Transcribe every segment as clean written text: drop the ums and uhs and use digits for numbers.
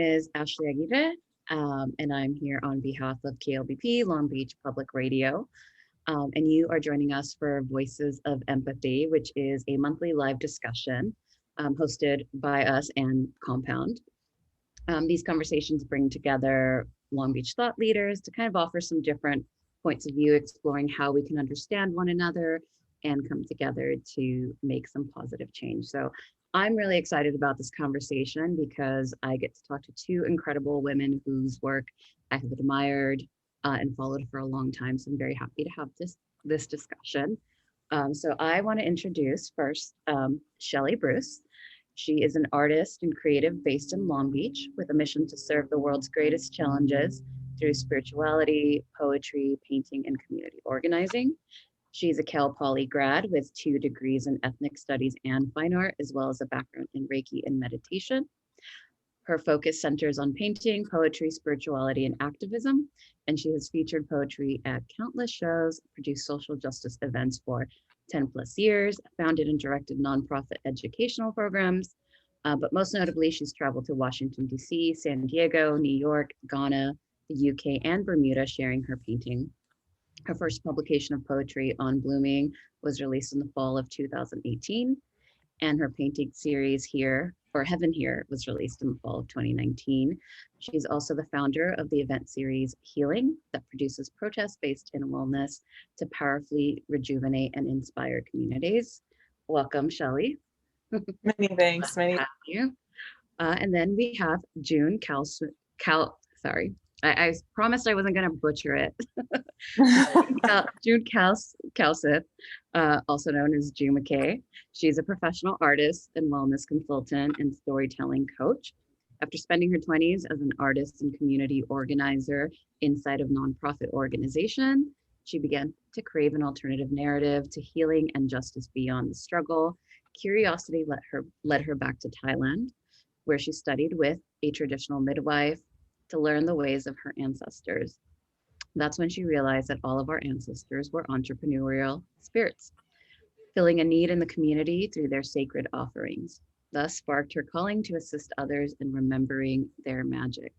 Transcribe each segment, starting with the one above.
Is Ashley Aguirre, and I'm here on behalf of KLBP, Long Beach Public Radio. And you are joining us for Voices of Empathy, which is a monthly live discussion hosted by us and Compound. These conversations bring together Long Beach thought leaders to kind of offer some different points of view, exploring how we can understand one another and come together to make some positive change. So I'm really excited about this conversation because I get to talk to two incredible women whose work I have admired and followed for a long time. So I'm very happy to have this discussion. So I want to introduce first Shelley Bruce. She is an artist and creative based in Long Beach with a mission to serve the world's greatest challenges through spirituality, poetry, painting, and community organizing. She's a Cal Poly grad with 2 degrees in ethnic studies and fine art, as well as a background in Reiki and meditation. Her focus centers on painting, poetry, spirituality, and activism, and she has featured poetry at countless shows, produced social justice events for 10 plus years, founded and directed nonprofit educational programs, but most notably, she's traveled to Washington, D.C., San Diego, New York, Ghana, the UK, and Bermuda, sharing her painting. Her first publication of poetry, On Blooming, was released in the fall of 2018, and her painting series Here, or Heaven Here, was released in the fall of 2019. She's also the founder of the event series Healing, that produces protest-based inner wellness to powerfully rejuvenate and inspire communities. Welcome, Shelley. Many thanks. Have you. And then we have June I promised I wasn't going to butcher it. June Kaewsith, also known as June McKay. She's a professional artist and wellness consultant and storytelling coach. After spending her 20s as an artist and community organizer inside of nonprofit organization, she began to crave an alternative narrative to healing and justice beyond the struggle. Curiosity led her back to Thailand, where she studied with a traditional midwife to learn the ways of her ancestors. That's when she realized that all of our ancestors were entrepreneurial spirits, filling a need in the community through their sacred offerings, thus sparked her calling to assist others in remembering their magic.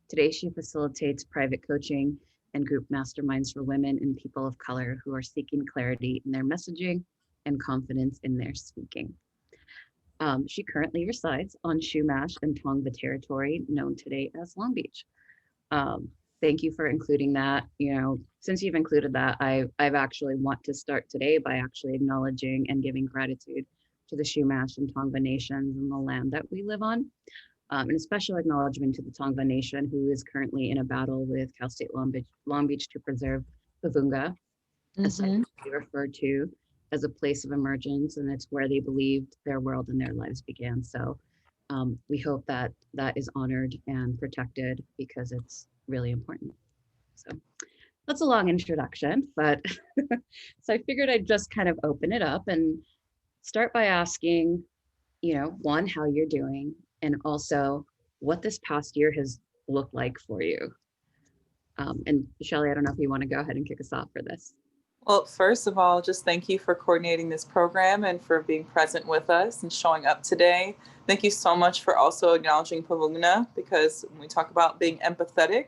Today, she facilitates private coaching and group masterminds for women and people of color who are seeking clarity in their messaging and confidence in their speaking. She currently resides on Chumash and Tongva territory, known today as Long Beach. Thank you for including that. You know, since you've included that, I've actually want to start today by actually acknowledging and giving gratitude to the Chumash and Tongva nations and the land that we live on. And a special acknowledgement to the Tongva Nation, who is currently in a battle with Cal State Long Beach to preserve Pavunga, a site we refer to as a place of emergence, and it's where they believed their world and their lives began. So we hope that that is honored and protected because it's really important. So that's a long introduction, but so I figured I'd just kind of open it up and start by asking, you know, one, how you're doing, and also what this past year has looked like for you. And Shelley, I don't know if you want to go ahead and kick us off for this. Well, first of all, just thank you for coordinating this program and for being present with us and showing up today. Thank you so much for also acknowledging Pavunga, because when we talk about being empathetic,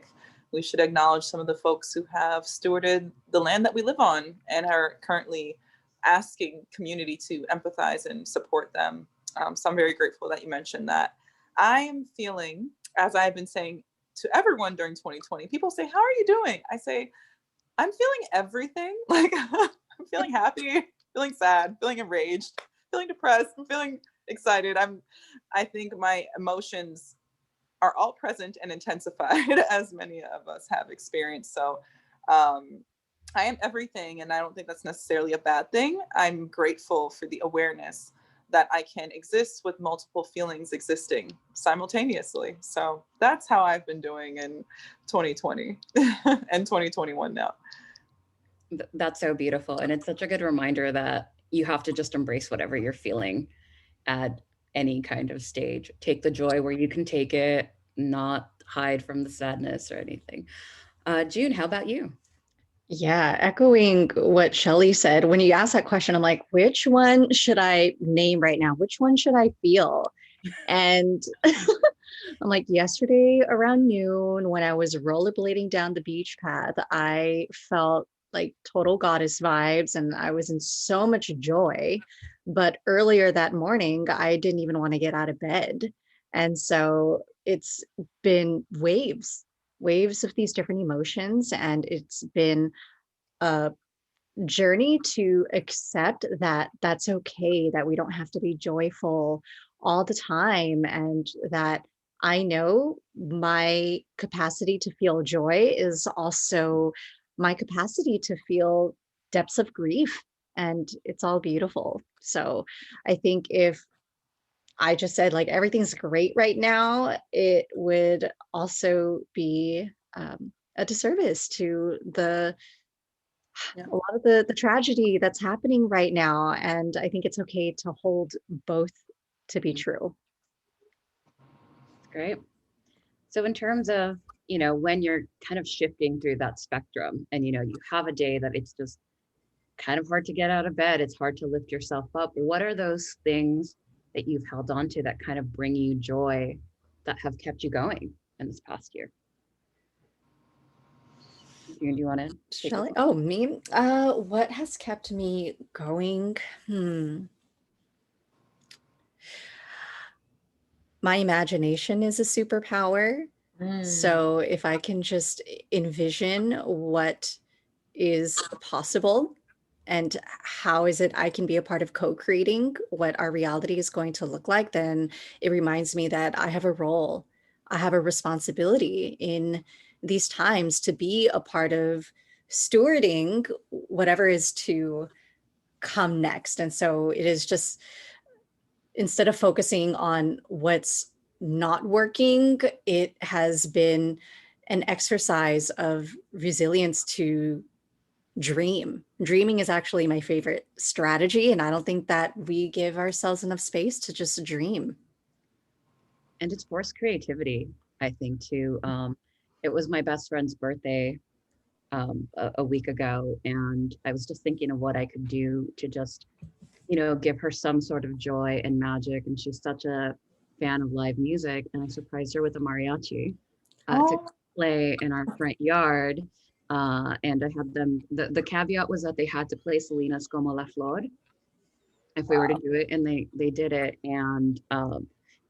we should acknowledge some of the folks who have stewarded the land that we live on and are currently asking community to empathize and support them. So I'm very grateful that you mentioned that. I am feeling, as I've been saying to everyone during 2020, people say, how are you doing? I say, I'm feeling everything. Like, I'm feeling happy, feeling sad, feeling enraged, feeling depressed, I'm feeling excited. I think my emotions are all present and intensified, as many of us have experienced. So I am everything, and I don't think that's necessarily a bad thing. I'm grateful for the awareness that I can exist with multiple feelings existing simultaneously. So that's how I've been doing in 2020 and 2021 now. That's so beautiful. And it's such a good reminder that you have to just embrace whatever you're feeling at any kind of stage. Take the joy where you can take it, not hide from the sadness or anything. June, how about you? Yeah, echoing what Shelley said, when you asked that question, I'm like, which one should I name right now? Which one should I feel? And I'm like, yesterday around noon, when I was rollerblading down the beach path, I felt like total goddess vibes and I was in so much joy. But earlier that morning, I didn't even want to get out of bed. And so it's been waves of these different emotions. And it's been a journey to accept that that's okay, that we don't have to be joyful all the time, and that I know my capacity to feel joy is also my capacity to feel depths of grief, and it's all beautiful. So I think if I just said like everything's great right now, it would also be a disservice to Yeah. a lot of the tragedy that's happening right now. And I think it's okay to hold both to be true. Great. So in terms of, when you're kind of shifting through that spectrum and, you have a day that it's just kind of hard to get out of bed, it's hard to lift yourself up. What are those things that you've held on to that kind of bring you joy, that have kept you going in this past year? Do you want to take Shelley? this Oh, me? What has kept me going? My imagination is a superpower. So if I can just envision what is possible and how is it I can be a part of co-creating what our reality is going to look like, then it reminds me that I have a role, I have a responsibility in these times to be a part of stewarding whatever is to come next. And so it is just, instead of focusing on what's not working, it has been an exercise of resilience to dream. Dreaming is actually my favorite strategy, and I don't think that we give ourselves enough space to just dream. And it's forced creativity, I think, too. It was my best friend's birthday a week ago, and I was just thinking of what I could do to just, give her some sort of joy and magic. And she's such a fan of live music, and I surprised her with a mariachi to Oh, play in our front yard. And I had them, the caveat was that they had to play Selena's Como la Flor if we were to wow. do it, and they did it. And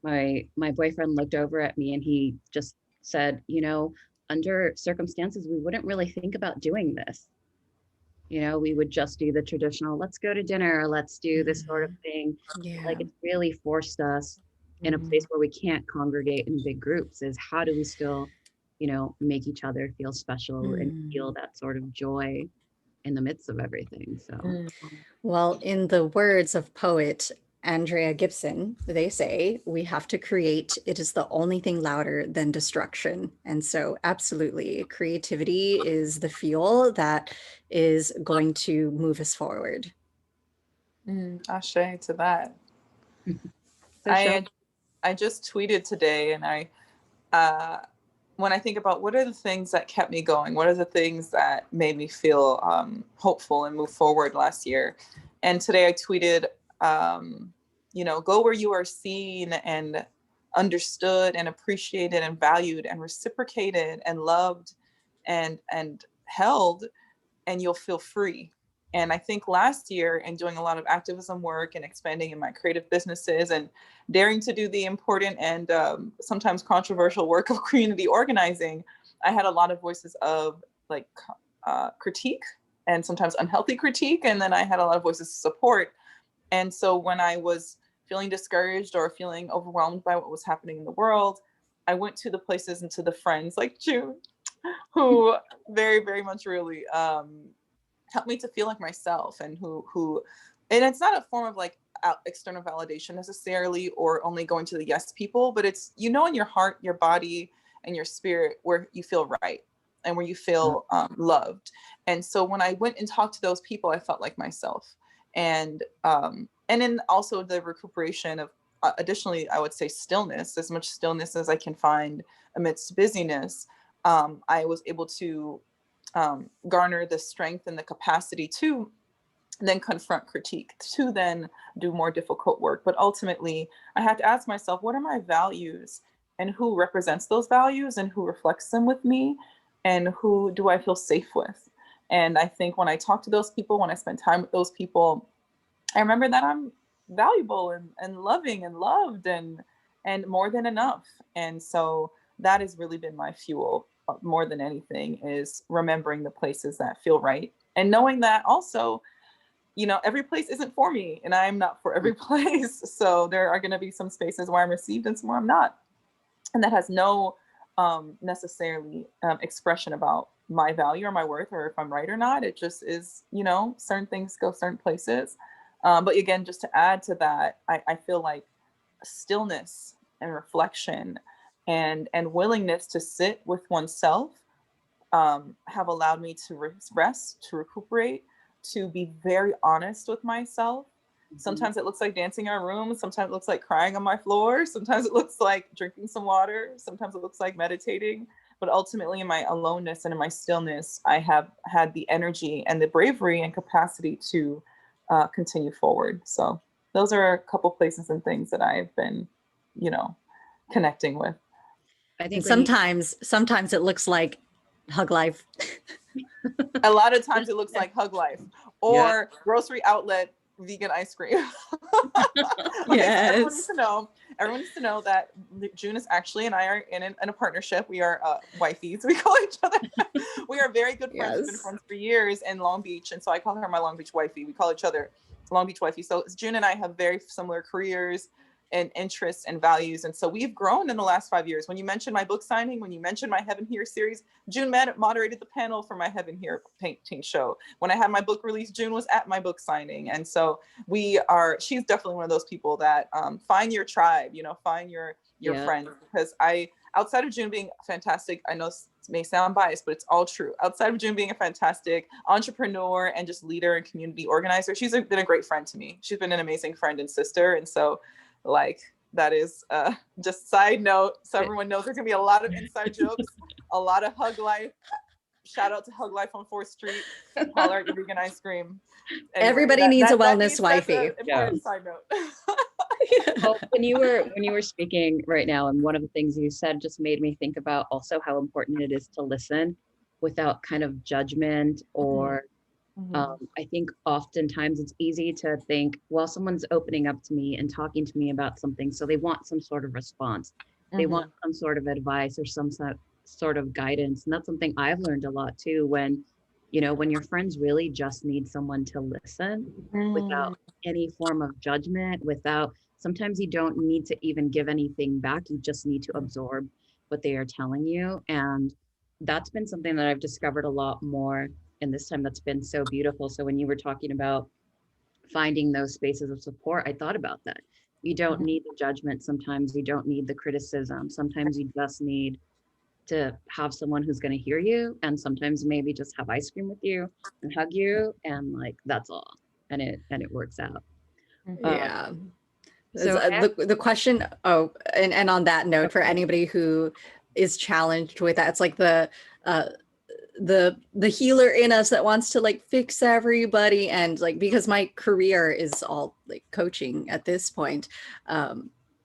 my boyfriend looked over at me and he just said, under circumstances we wouldn't really think about doing this. We would just do the traditional, let's go to dinner, let's do this sort of thing. Like, Yeah. it's really forced us in a place where we can't congregate in big groups. Is how do we still, make each other feel special and feel Mm. that sort of joy in the midst of everything. So Mm. Well, in the words of poet Andrea Gibson, they say we have to create. It is the only thing louder than destruction. And so, absolutely, creativity is the fuel that is going to move us forward. Ashe to that. so Shelley, I I just tweeted today, and uh, when I think about what are the things that kept me going, what are the things that made me feel hopeful and move forward last year, and today I tweeted, go where you are seen and understood and appreciated and valued and reciprocated and loved and held, and you'll feel free. And I think last year, in doing a lot of activism work and expanding in my creative businesses and daring to do the important and sometimes controversial work of community organizing, I had a lot of voices of like critique and sometimes unhealthy critique. And then I had a lot of voices of support. And so when I was feeling discouraged or feeling overwhelmed by what was happening in the world, I went to the places and to the friends like June, who very, very much really helped me to feel like myself, and who and it's not a form of like external validation necessarily, or only going to the yes people, but it's in your heart, your body, and your spirit where you feel right and where you feel loved. And so when I went and talked to those people, I felt like myself. And then also the recuperation of additionally, I would say stillness, as much stillness as I can find amidst busyness. I was able to garner the strength and the capacity to then confront critique, to then do more difficult work. But ultimately, I had to ask myself, what are my values and who represents those values and who reflects them with me, and who do I feel safe with. And I think when I talk to those people, when I spend time with those people, I remember that I'm valuable and loving and loved and more than enough. And so that has really been my fuel more than anything, is remembering the places that feel right. And knowing that also, you know, every place isn't for me and I'm not for every place. So there are going to be some spaces where I'm received and some where I'm not. And that has no necessarily expression about my value or my worth or if I'm right or not. It just is, you know, certain things go certain places. But again, just to add to that, I feel like stillness and reflection and willingness to sit with oneself have allowed me to rest, to recuperate, to be very honest with myself. Sometimes it looks like dancing in a room. Sometimes it looks like crying on my floor. Sometimes it looks like drinking some water. Sometimes it looks like meditating. But ultimately, in my aloneness and in my stillness, I have had the energy and the bravery and capacity to continue forward. So those are a couple places and things that I've been, you know, connecting with. I think sometimes it looks like hug life. A lot of times it looks like hug life or grocery outlet vegan ice cream. Yes. Everyone needs to know that June is actually, and I are in a partnership. We are wifeys. We call each other. We are very good friends. We've been friends for years in Long Beach. And so I call her my Long Beach wifey. We call each other Long Beach wifey. So June and I have very similar careers and interests and values. And so we've grown in the last 5 years. When you mentioned my book signing, when you mentioned my Heaven Here series, June moderated the panel for my Heaven Here painting show. When I had my book release, June was at my book signing. And so she's definitely one of those people that find your tribe, you know, find your friends. Because outside of June being fantastic, I know it may sound biased, but it's all true. Outside of June being a fantastic entrepreneur and just leader and community organizer, she's been a great friend to me. She's been an amazing friend and sister. And so like, that is just side note. So everyone knows there's gonna be a lot of inside jokes, a lot of hug life. Shout out to Hug Life on 4th Street. Holler at your vegan ice cream. Anyway, everybody needs a wellness wifey. Side note. Well, when you were speaking right now, and one of the things you said just made me think about also how important it is to listen without kind of judgment or I think oftentimes it's easy to think, well, someone's opening up to me and talking to me about something, so they want some sort of response. They want some sort of advice or some sort of guidance. And that's something I've learned a lot too, when, you know, when your friends really just need someone to listen without any form of judgment, sometimes you don't need to even give anything back. You just need to absorb what they are telling you. And that's been something that I've discovered a lot more in this time that's been so beautiful. So when you were talking about finding those spaces of support, I thought about that. You don't need the judgment. Sometimes you don't need the criticism. Sometimes you just need to have someone who's going to hear you, and sometimes maybe just have ice cream with you and hug you, and like that's all, and it works out. Yeah. So the question, and on that note, for anybody who is challenged with that, it's like the healer in us that wants to like fix everybody, and like, because my career is all like coaching at this point,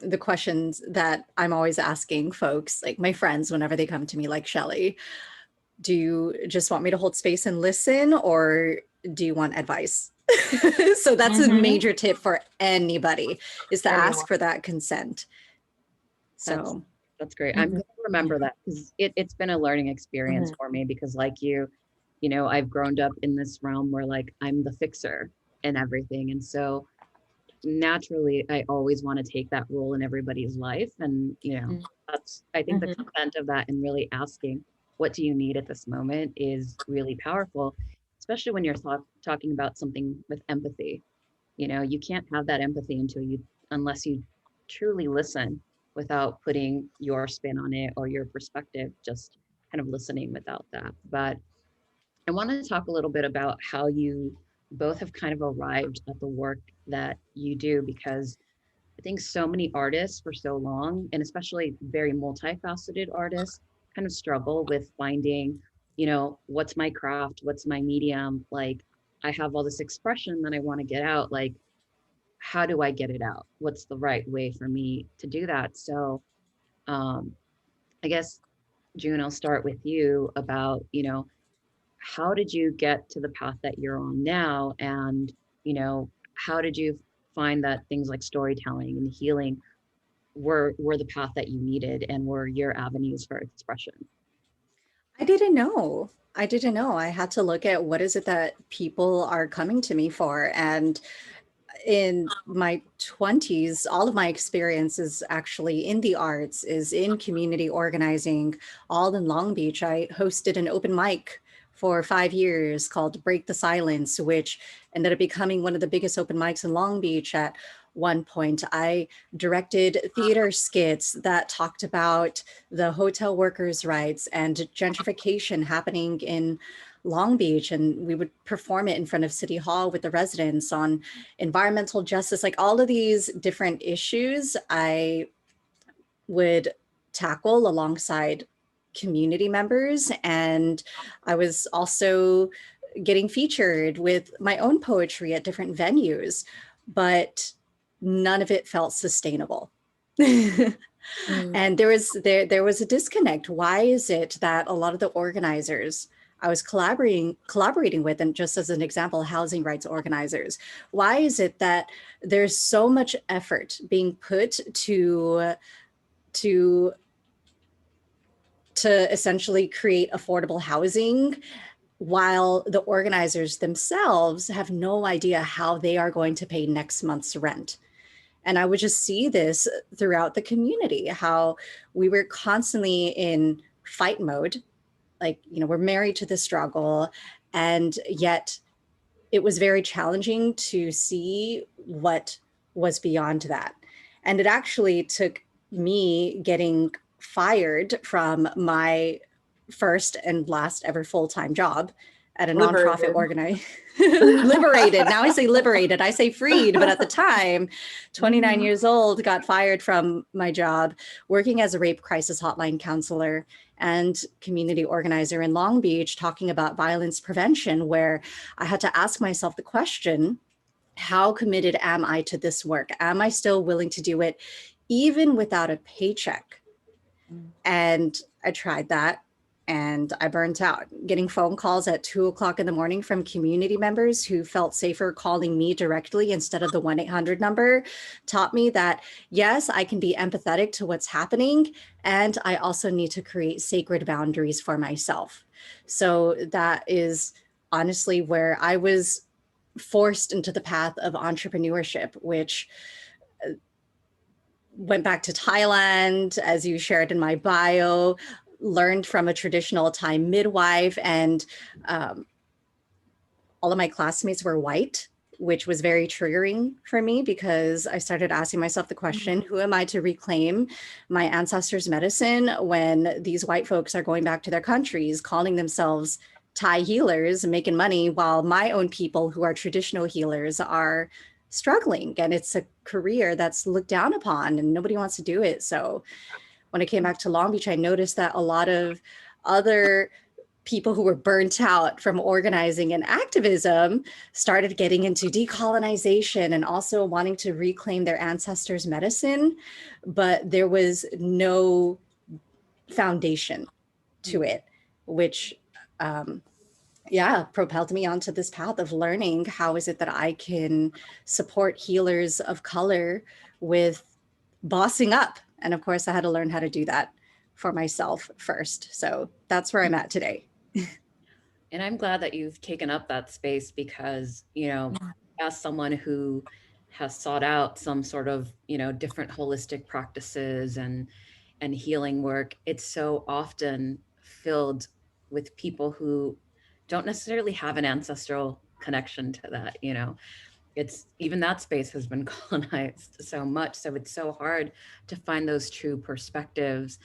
the questions that I'm always asking folks, like my friends, whenever they come to me, like Shelley, do you just want me to hold space and listen, or do you want advice? So that's a major tip for anybody, is to ask for that consent. So that's great. I'm going to remember that, because it's been a learning experience for me, because like you know, I've grown up in this realm where like I'm the fixer and everything. And so naturally, I always want to take that role in everybody's life. And, you know, I think the consent of that and really asking, what do you need at this moment, is really powerful, especially when you're talking about something with empathy. You know, you can't have that empathy unless you truly listen without putting your spin on it or your perspective, just kind of listening without that. But I want to talk a little bit about how you both have kind of arrived at the work that you do, because I think so many artists for so long, and especially very multifaceted artists, kind of struggle with finding, you know, what's my craft, what's my medium? Like, I have all this expression that I want to get out. Like, how do I get it out? What's the right way for me to do that? So I guess, June, I'll start with you about, how did you get to the path that you're on now? And, how did you find that things like storytelling and healing were the path that you needed and were your avenues for expression? I didn't know. I didn't know. I had to look at what is it that people are coming to me for. And in my 20s, all of my experience is actually in the arts, is in community organizing, all in Long Beach. I hosted an open mic for 5 years called Break the Silence, which ended up becoming one of the biggest open mics in Long Beach at one point. I directed theater skits that talked about the hotel workers' rights and gentrification happening in Long Beach, and we would perform it in front of City Hall with the residents on environmental justice, like all of these different issues I would tackle alongside community members. And I was also getting featured with my own poetry at different venues, but none of it felt sustainable. And there was a disconnect. Why is it that a lot of the organizers I was collaborating with, and just as an example, housing rights organizers, why is it that there's so much effort being put to essentially create affordable housing, while the organizers themselves have no idea how they are going to pay next month's rent? And I would just see this throughout the community, how we were constantly in fight mode. Like, we're married to the struggle, and yet it was very challenging to see what was beyond that. And it actually took me getting fired from my first and last ever full-time job at a nonprofit organization. Liberated. Now I say liberated, I say freed. But at the time, 29 years old, got fired from my job working as a rape crisis hotline counselor and community organizer in Long Beach, talking about violence prevention, where I had to ask myself the question, how committed am I to this work? Am I still willing to do it even without a paycheck? And I tried that, and I burnt out. Getting phone calls at 2 o'clock in the morning from community members who felt safer calling me directly instead of the 1-800 number taught me that, yes, I can be empathetic to what's happening, and I also need to create sacred boundaries for myself. So that is honestly where I was forced into the path of entrepreneurship, which went back to Thailand, as you shared in my bio, learned from a traditional Thai midwife, and all of my classmates were white, which was very triggering for me, because I started asking myself the question, who am I to reclaim my ancestors' medicine when these white folks are going back to their countries, calling themselves Thai healers, making money, while my own people who are traditional healers are struggling, and it's a career that's looked down upon and nobody wants to do it. So when I came back to Long Beach, I noticed that a lot of other people who were burnt out from organizing and activism started getting into decolonization and also wanting to reclaim their ancestors' medicine, but there was no foundation to it, which propelled me onto this path of learning how is it that I can support healers of color with bossing up. And of course, I had to learn how to do that for myself first. So that's where I'm at today. And I'm glad that you've taken up that space because, as someone who has sought out some sort of, different holistic practices and healing work, it's so often filled with people who don't necessarily have an ancestral connection to that. It's even that space has been colonized so much. So it's so hard to find those true perspectives,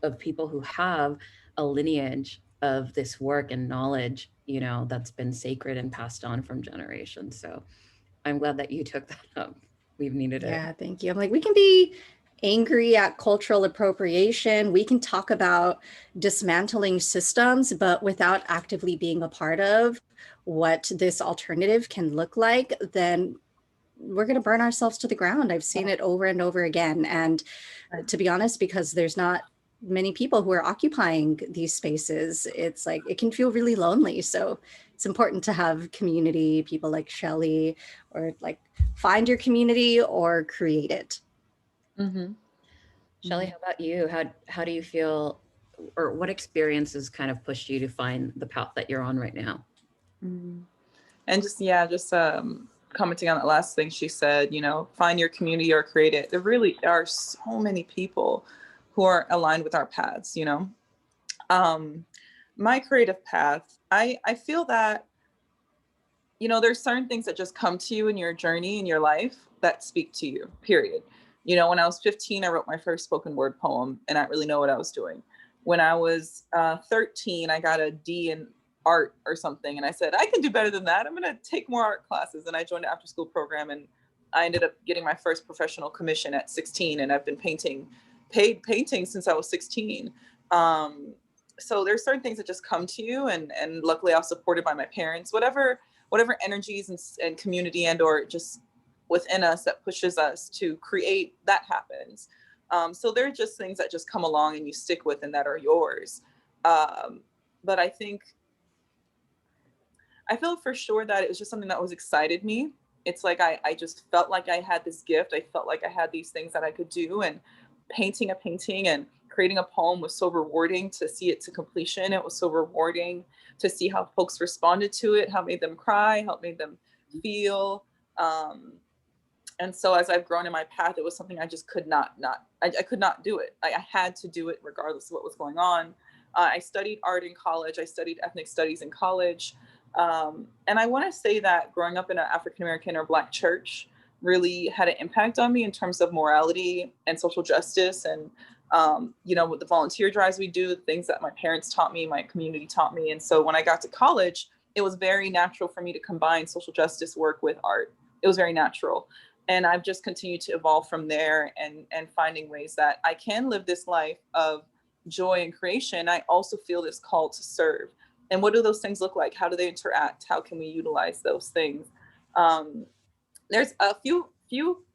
of people who have a lineage of this work and knowledge, that's been sacred and passed on from generations. So I'm glad that you took that up. We've needed it. Yeah, thank you. I'm like, we can be angry at cultural appropriation. We can talk about dismantling systems, but without actively being a part of what this alternative can look like, then we're going to burn ourselves to the ground. I've seen it over and over again. And to be honest, because there's not many people who are occupying these spaces, it's like it can feel really lonely. So it's important to have community, people like Shelley, or like find your community or create it. Mm-hmm. Shelley, how about you? How do you feel, or what experiences kind of pushed you to find the path that you're on right now? Mm-hmm. And just commenting on that last thing she said, find your community or create it. There really are so many people who are aligned with our paths, my creative path, I feel that, there's certain things that just come to you in your journey, in your life, that speak to you, period. When I was 15, I wrote my first spoken word poem, and I didn't really know what I was doing. When I was 13, I got a D in art or something, and I said, I can do better than that. I'm going to take more art classes. And I joined the after school program, and I ended up getting my first professional commission at 16, and I've been paid painting since I was 16. So there's certain things that just come to you, and luckily I was supported by my parents. Whatever energies and community and or just within us that pushes us to create, that happens. So they're just things that just come along and you stick with and that are yours. But I feel for sure that it was just something that always excited me. It's like I just felt like I had this gift. I felt like I had these things that I could do, and painting a painting and creating a poem was so rewarding to see it to completion. It was so rewarding to see how folks responded to it, how it made them cry, how it made them feel. And so as I've grown in my path, it was something I just could not I could not do it. I had to do it regardless of what was going on. I studied art in college. I studied ethnic studies in college. And I want to say that growing up in an African-American or Black church really had an impact on me in terms of morality and social justice. And, with the volunteer drives we do, the things that my parents taught me, my community taught me. And so when I got to college, it was very natural for me to combine social justice work with art. It was very natural. And I've just continued to evolve from there and finding ways that I can live this life of joy and creation. I also feel this call to serve. And what do those things look like? How do they interact? How can we utilize those things? There's a few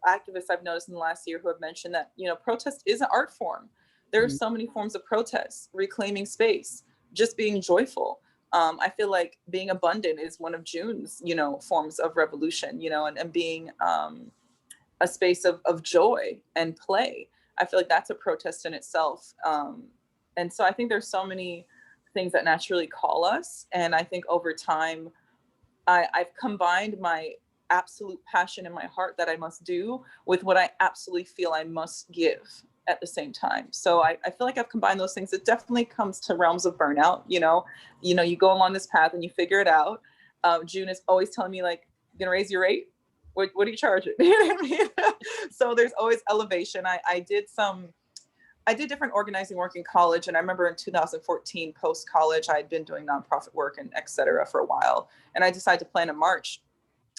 activists I've noticed in the last year who have mentioned that, protest is an art form. There are so many forms of protest, reclaiming space, just being joyful. I feel like being abundant is one of June's, forms of revolution, and being a space of joy and play. I feel like that's a protest in itself. And so I think there's so many things that naturally call us. And I think over time, I've combined my absolute passion in my heart that I must do with what I absolutely feel I must give at the same time. So I feel like I've combined those things. It definitely comes to realms of burnout. You go along this path and you figure it out. June is always telling me, like, you gonna raise your rate? What are you charging? You know what I mean? So there's always elevation. I did different organizing work in college. And I remember in 2014, post-college, I had been doing nonprofit work and et cetera for a while. And I decided to plan a march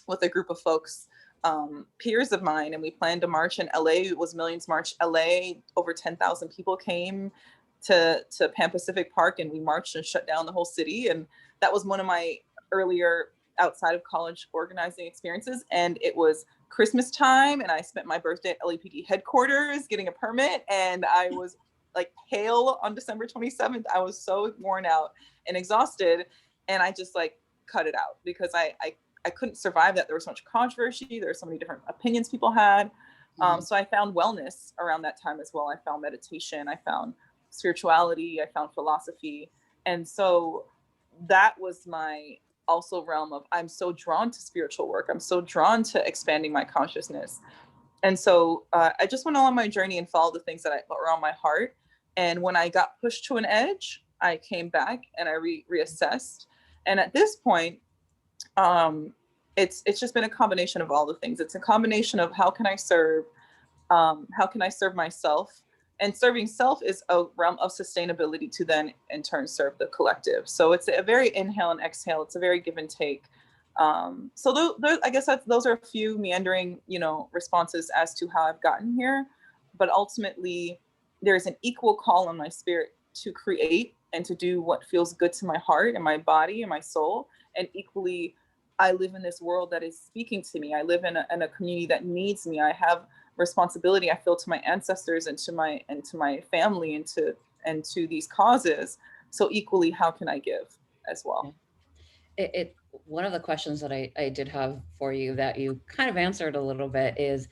with a group of folks, peers of mine. And we planned a march in LA. It was Millions March LA. Over 10,000 people came to Pan Pacific Park, and we marched and shut down the whole city. And that was one of my earlier outside of college organizing experiences. And it was Christmas time, and I spent my birthday at LAPD headquarters getting a permit, and I was like pale on December 27th. I was so worn out and exhausted, and I just like cut it out because I couldn't survive that. There was so much controversy. There were so many different opinions people had. So I found wellness around that time as well. I found meditation. I found spirituality. I found philosophy. And so that was my also realm of, I'm so drawn to spiritual work. I'm so drawn to expanding my consciousness. And so I just went along my journey and followed the things that were on my heart. And when I got pushed to an edge, I came back and I reassessed. And at this point, it's just been a combination of all the things. It's a combination of how can I serve myself? And serving self is a realm of sustainability to then in turn serve the collective. So it's a very inhale and exhale. It's a very give and take. So I guess those are a few meandering, responses as to how I've gotten here. But ultimately, there's an equal call on my spirit to create and to do what feels good to my heart and my body and my soul. And equally, I live in this world that is speaking to me. I live in a community that needs me. I have responsibility, I feel, to my ancestors and to my family and to these causes. So equally, how can I give as well? It one of the questions that I did have for you that you kind of answered a little bit is,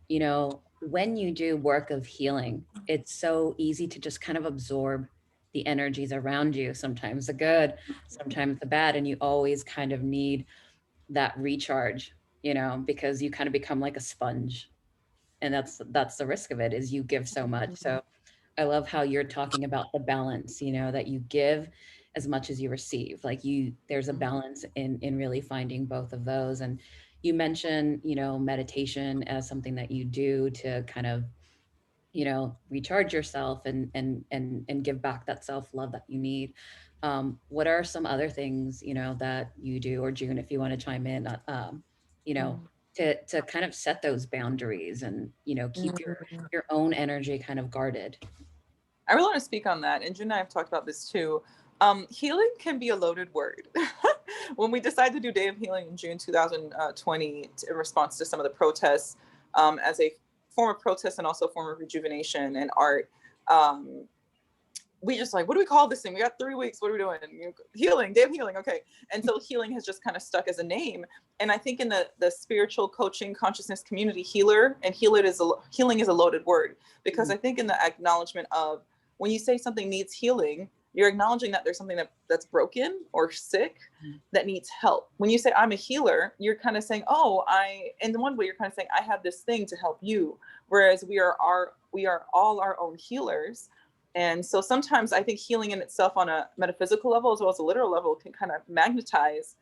you know, when you do work of healing, it's so easy to just kind of absorb the energies around you, sometimes the good, sometimes the bad, and you always kind of need that recharge, you know, because you kind of become like a sponge. And that's the risk of it, is you give so much. So I love how you're talking about the balance, you know, that you give as much as you receive. Like there's a balance in really finding both of those. And you mentioned, you know, meditation as something that you do to kind of, you know, recharge yourself and give back that self-love that you need. What are some other things, you know, that you do, or June, if you want to chime in, you know, to kind of set those boundaries and, you know, keep your own energy kind of guarded? I really want to speak on that. And June and I have talked about this too. Healing can be a loaded word. When we decided to do Day of Healing in June 2020 in response to some of the protests, as a form of protest and also a form of rejuvenation and art, we just like, what do we call this thing? We got 3 weeks. What are we doing? Healing, Day of Healing. Okay. And so healing has just kind of stuck as a name. And I think in the spiritual coaching consciousness community, healing is a loaded word, because I think in the acknowledgement of, when you say something needs healing, you're acknowledging that there's something that's broken or sick that needs help. When you say I'm a healer, you're kind of saying, in one way you're kind of saying, I have this thing to help you. Whereas we are all our own healers. And so sometimes I think healing in itself on a metaphysical level as well as a literal level can kind of magnetize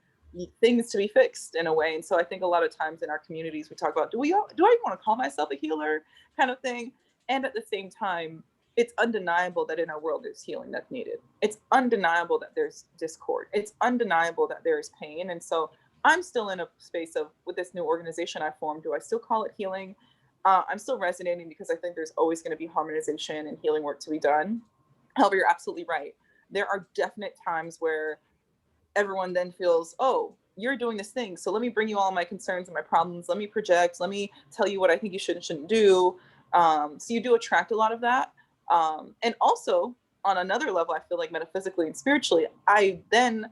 things to be fixed in a way. And so I think a lot of times in our communities, we talk about, do I want to call myself a healer kind of thing? And at the same time, it's undeniable that in our world there's healing that's needed. It's undeniable that there's discord. It's undeniable that there is pain. And so I'm still in a space of, with this new organization I formed, do I still call it healing? I'm still resonating, because I think there's always going to be harmonization and healing work to be done. However, you're absolutely right. There are definite times where everyone then feels, oh, you're doing this thing, so let me bring you all my concerns and my problems. Let me project. Let me tell you what I think you should and shouldn't do. So you do attract a lot of that. And also, on another level, I feel like metaphysically and spiritually, I then,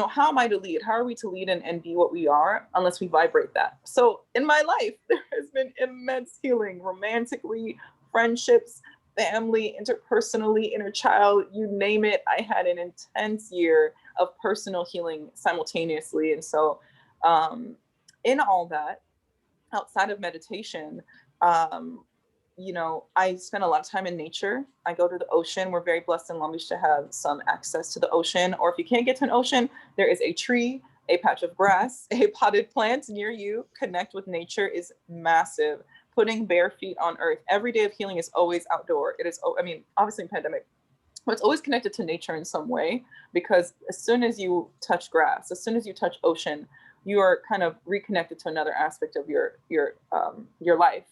how am I to lead? How are we to lead and be what we are unless we vibrate that? So in my life, there has been immense healing, romantically, friendships, family, interpersonally, inner child, you name it. I had an intense year of personal healing simultaneously. And so in all that, outside of meditation, I spend a lot of time in nature. I go to the ocean. We're very blessed in Long Beach to have some access to the ocean. Or if you can't get to an ocean, there is a tree, a patch of grass, a potted plant near you. Connect with nature is massive. Putting bare feet on earth. Every day of healing is always outdoor. It is, obviously in pandemic, but it's always connected to nature in some way, because as soon as you touch grass, as soon as you touch ocean, you are kind of reconnected to another aspect of your life.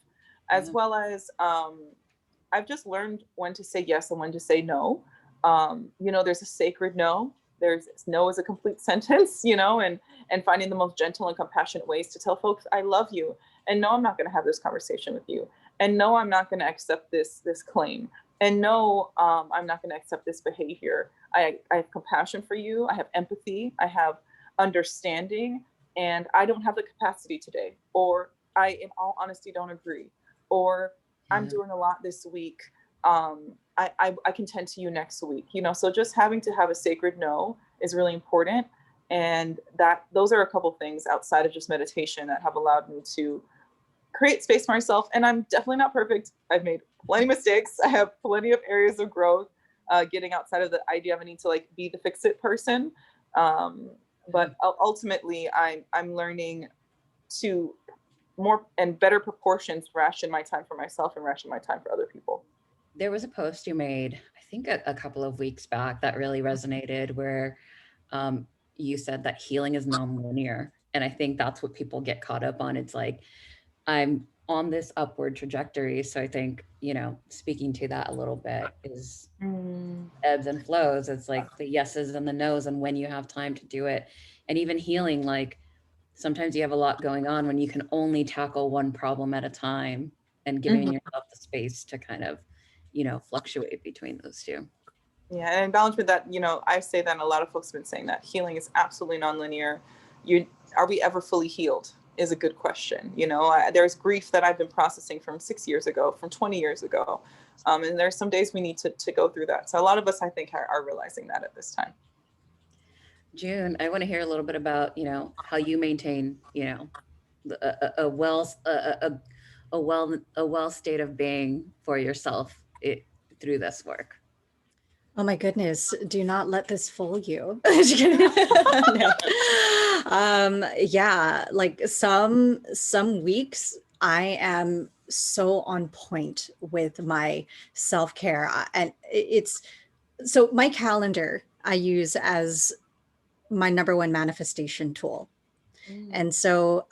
As well as I've just learned when to say yes and when to say no. There's a sacred no. There's no as a complete sentence, and finding the most gentle and compassionate ways to tell folks, I love you. And no, I'm not going to have this conversation with you. And no, I'm not going to accept this claim. And no, I'm not going to accept this behavior. I have compassion for you. I have empathy. I have understanding. And I don't have the capacity today. Or I, in all honesty, don't agree. Or I'm doing a lot this week. I can tend to you next week. So just having to have a sacred no is really important. And those are a couple things outside of just meditation that have allowed me to create space for myself. And I'm definitely not perfect. I've made plenty of mistakes. I have plenty of areas of growth, getting outside of the idea of I need to be the fix-it person. But ultimately, I'm learning to more and better proportions ration my time for myself and ration my time for other people. There was a post you made, I think a couple of weeks back, that really resonated, where you said that healing is non-linear. And I think that's what people get caught up on. It's like, I'm on this upward trajectory. So I think, speaking to that a little bit is ebbs and flows. It's like the yeses and the nos, and when you have time to do it. And even healing, like sometimes you have a lot going on when you can only tackle one problem at a time, and giving yourself the space to kind of, fluctuate between those two. Yeah, and in balance with that, I say that, and a lot of folks have been saying that healing is absolutely nonlinear. Are we ever fully healed? Is a good question. There's grief that I've been processing from 6 years ago, from 20 years ago. And there's some days we need to go through that. So a lot of us, I think, are realizing that at this time. June, I want to hear a little bit about, how you maintain, a well state of being for yourself through this work. Oh my goodness, do not let this fool you. No. Yeah, like some weeks I am so on point with my self-care. And it's so my calendar I use as my number one manifestation tool. And so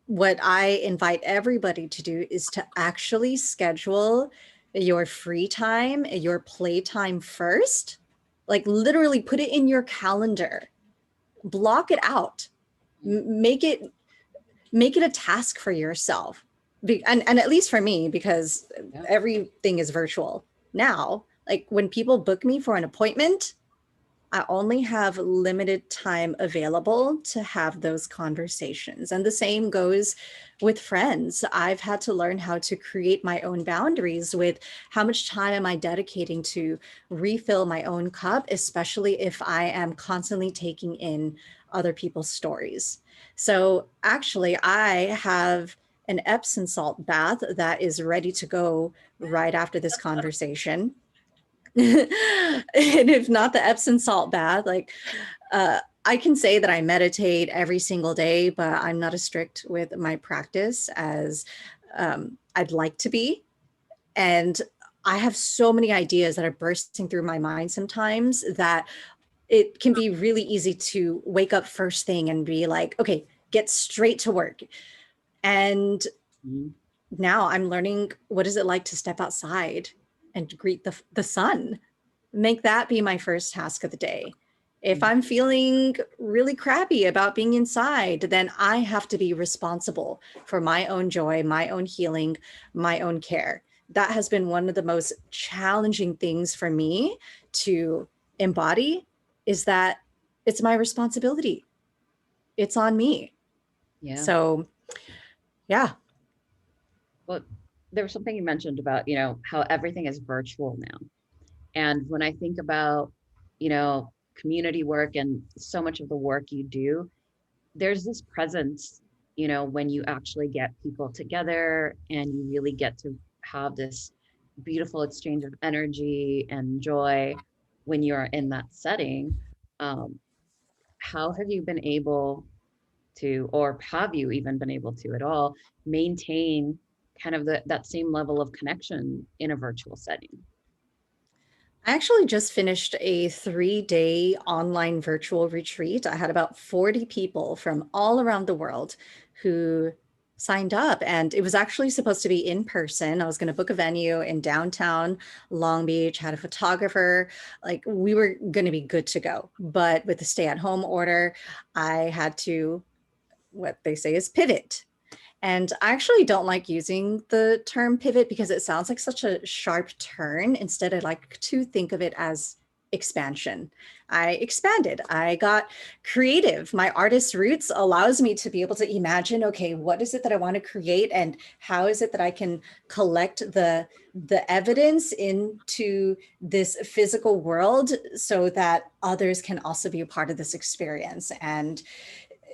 what I invite everybody to do is to actually schedule your free time, your playtime first. Like literally put it in your calendar, block it out, make it a task for yourself. And at least for me, because everything is virtual now, like when people book me for an appointment, I only have limited time available to have those conversations. And the same goes with friends. I've had to learn how to create my own boundaries with how much time am I dedicating to refill my own cup, especially if I am constantly taking in other people's stories. So actually, I have an Epsom salt bath that is ready to go right after this conversation. And if not the Epsom salt bath, like I can say that I meditate every single day, but I'm not as strict with my practice as I'd like to be. And I have so many ideas that are bursting through my mind sometimes that it can be really easy to wake up first thing and be like, okay, get straight to work. And now I'm learning, what is it like to step outside and greet the sun? Make that be my first task of the day. If I'm feeling really crappy about being inside, then I have to be responsible for my own joy, my own healing, my own care. That has been one of the most challenging things for me to embody, is that it's my responsibility. It's on me. Yeah. So, yeah. Well, there was something you mentioned about, how everything is virtual now. And when I think about, community work and so much of the work you do, there's this presence, when you actually get people together and you really get to have this beautiful exchange of energy and joy when you're in that setting. How have you been able to, or have you even been able to at all, maintain kind of that same level of connection in a virtual setting? I actually just finished a 3-day online virtual retreat. I had about 40 people from all around the world who signed up, and it was actually supposed to be in person. I was going to book a venue in downtown Long Beach, had a photographer, like we were going to be good to go. But with the stay-at-home order, I had to, what they say is pivot. And I actually don't like using the term pivot because it sounds like such a sharp turn. Instead, I like to think of it as expansion. I expanded. I got creative. My artist roots allows me to be able to imagine, okay, what is it that I want to create, and how is it that I can collect the evidence into this physical world so that others can also be a part of this experience. And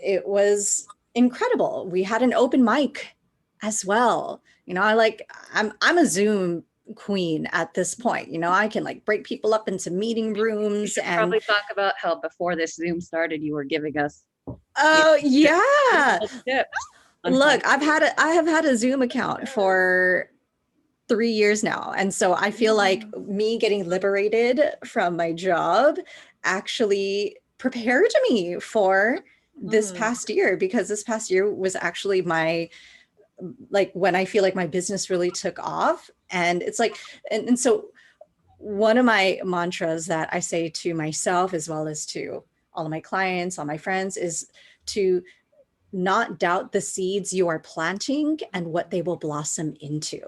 it was incredible. We had an open mic as well. I'm a Zoom queen at this point. I can like break people up into meeting rooms and probably talk about how before this Zoom started, you were giving us. Oh yeah. Tips. Look, I have had a Zoom account for 3 years now. And so I feel like me getting liberated from my job actually prepared me for this past year, because this past year was actually when I feel like my business really took off. And it's like, and so one of my mantras that I say to myself as well as to all of my clients, all my friends, is to not doubt the seeds you are planting and what they will blossom into.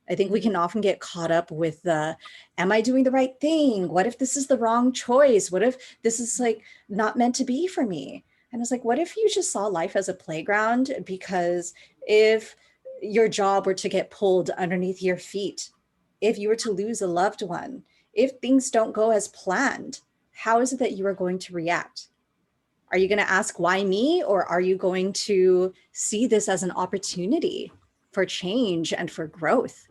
I think we can often get caught up with the, am I doing the right thing? What if this is the wrong choice? What if this is like not meant to be for me? And it's like, what if you just saw life as a playground? Because if your job were to get pulled underneath your feet, if you were to lose a loved one, if things don't go as planned, how is it that you are going to react? Are you going to ask, why me? Or are you going to see this as an opportunity for change and for growth?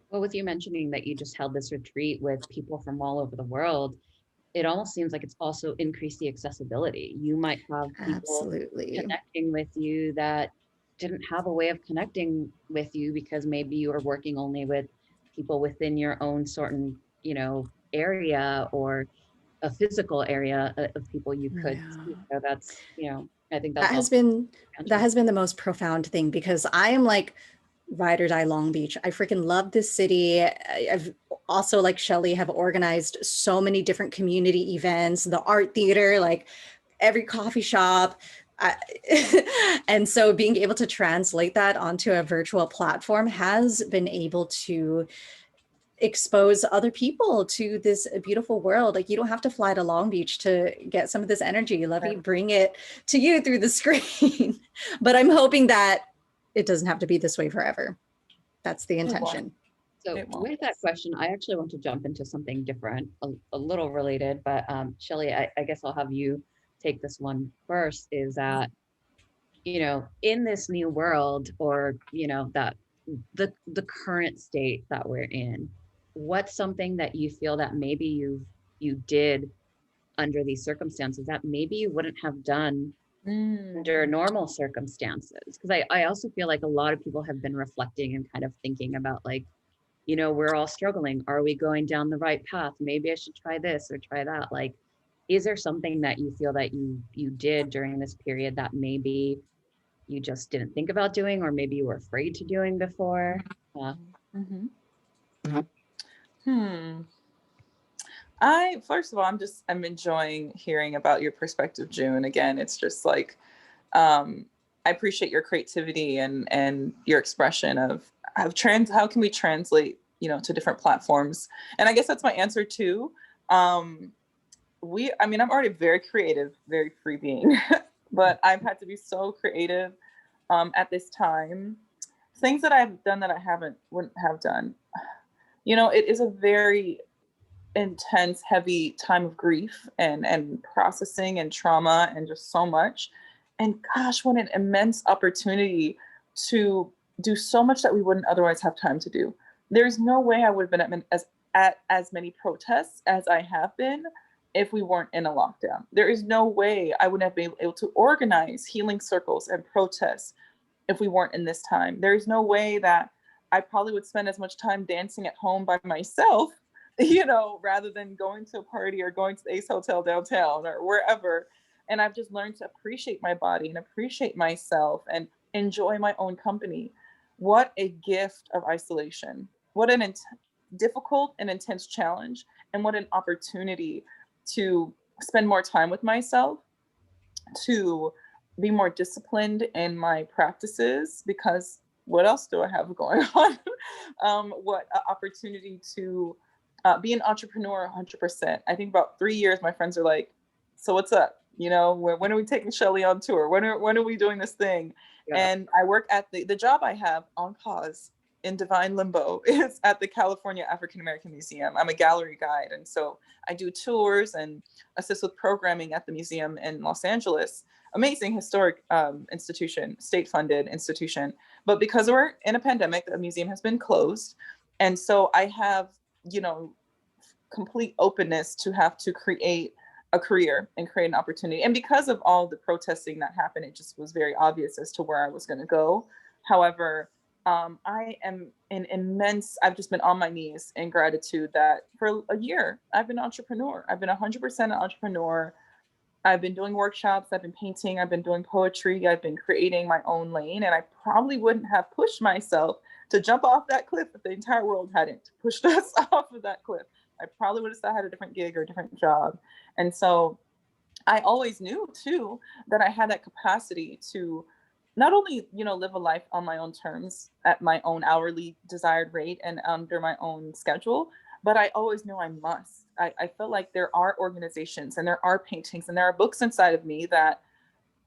Well, with you mentioning that you just held this retreat with people from all over the world, it almost seems like it's also increased the accessibility. You might have people Absolutely. connecting with you that didn't have a way of connecting with you because maybe you were working only with people within your own certain, area, or a physical area of people you could Yeah. see. So that's, I think That that's has also been potential. the most profound thing, because I am like ride or die Long Beach. I freaking love this city. I've also, like Shelley, have organized so many different community events, the art theater, like every coffee shop. I, and so being able to translate that onto a virtual platform has been able to expose other people to this beautiful world. Like, you don't have to fly to Long Beach to get some of this energy. Let me bring it to you through the screen. But I'm hoping that it doesn't have to be this way forever. That's the intention. So with that question, I actually want to jump into something different, a little related, but Shelley, I guess I'll have you take this one first. Is that, in this new world, or, that the current state that we're in, what's something that you feel that maybe you did under these circumstances that maybe you wouldn't have done under normal circumstances? Because I also feel like a lot of people have been reflecting and kind of thinking about, like, we're all struggling. Are we going down the right path? Maybe I should try this or try that. Like, is there something that you feel that you did during this period that maybe you just didn't think about doing, or maybe you were afraid to doing before? First of all, I'm enjoying hearing about your perspective, June. Again, it's just like, I appreciate your creativity and your expression of how can we translate, to different platforms. And I guess that's my answer too. I'm already very creative, very free being, but I've had to be so creative at this time. Things that I've done that I wouldn't have done. It is a very intense, heavy time of grief and processing and trauma and just so much. And gosh, what an immense opportunity to do so much that we wouldn't otherwise have time to do. There's no way I would have been at as many protests as I have been if we weren't in a lockdown. There is no way I would have been able to organize healing circles and protests if we weren't in this time. There is no way that I probably would spend as much time dancing at home by myself, rather than going to a party or going to the Ace Hotel downtown or wherever. And I've just learned to appreciate my body and appreciate myself and enjoy my own company. What a gift of isolation. What an difficult and intense challenge. And what an opportunity to spend more time with myself, to be more disciplined in my practices, because what else do I have going on? What opportunity to be an entrepreneur 100%. I think about 3 years, my friends are like, so what's up? When are we taking Shelley on tour? When are we doing this thing? Yeah. And I work at the job I have on pause in divine limbo is at the California African American Museum. I'm a gallery guide. And so I do tours and assist with programming at the museum in Los Angeles. Amazing historic institution, state-funded institution. But because we're in a pandemic, the museum has been closed. And so I have, complete openness to have to create a career and create an opportunity. And because of all the protesting that happened, it just was very obvious as to where I was going to go. However, I am I've just been on my knees in gratitude that for a year, I've been an entrepreneur. I've been 100% an entrepreneur. I've been doing workshops, I've been painting, I've been doing poetry, I've been creating my own lane. And I probably wouldn't have pushed myself to jump off that cliff if the entire world hadn't pushed us off of that cliff. I probably would have still had a different gig or a different job. And so I always knew too that I had that capacity to not only, live a life on my own terms at my own hourly desired rate and under my own schedule, but I always knew I must. I felt like there are organizations and there are paintings and there are books inside of me that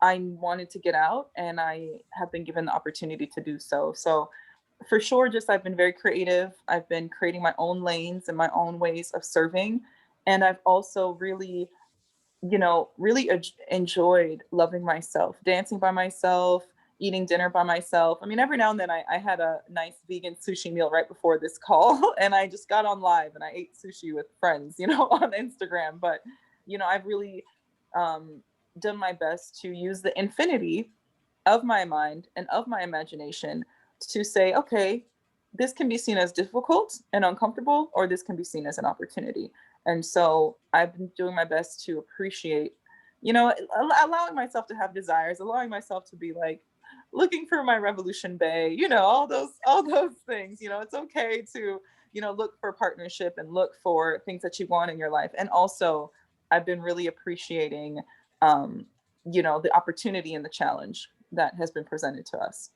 I wanted to get out, and I have been given the opportunity to do so. So for sure, just I've been very creative. I've been creating my own lanes and my own ways of serving. And I've also really, really enjoyed loving myself, dancing by myself, eating dinner by myself. I mean, every now and then I had a nice vegan sushi meal right before this call, and I just got on live and I ate sushi with friends, on Instagram. But, I've really done my best to use the infinity of my mind and of my imagination to say, okay, this can be seen as difficult and uncomfortable, or this can be seen as an opportunity. And so I've been doing my best to appreciate, allowing myself to have desires, allowing myself to be like looking for my Revolution Bay, all those things. It's okay to, look for partnership and look for things that you want in your life. And also I've been really appreciating, the opportunity and the challenge that has been presented to us.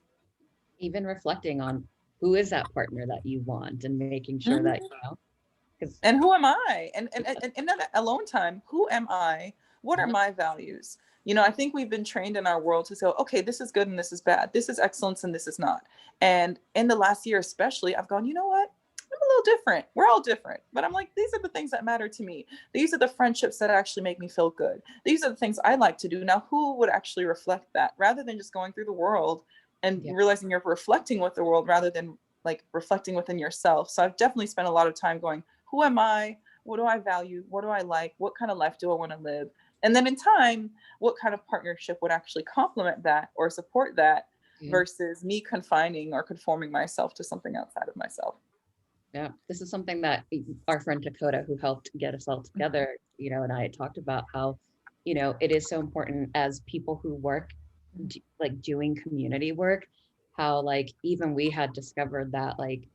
Even reflecting on who is that partner that you want and making sure that, and who am I? And in that alone time, who am I? What are my values? I think we've been trained in our world to say, okay, this is good and this is bad. This is excellence and this is not. And in the last year, especially, I've gone, you know what? I'm a little different. We're all different. But I'm like, these are the things that matter to me. These are the friendships that actually make me feel good. These are the things I like to do. Now, who would actually reflect that, rather than just going through the world and realizing you're reflecting with the world rather than like reflecting within yourself. So I've definitely spent a lot of time going, who am I? What do I value? What do I like? What kind of life do I want to live? And then in time, what kind of partnership would actually complement that or support that versus me confining or conforming myself to something outside of myself? Yeah, this is something that our friend Dakota, who helped get us all together, and I had talked about how, it is so important as people who work, like doing community work, how like even we had discovered that like,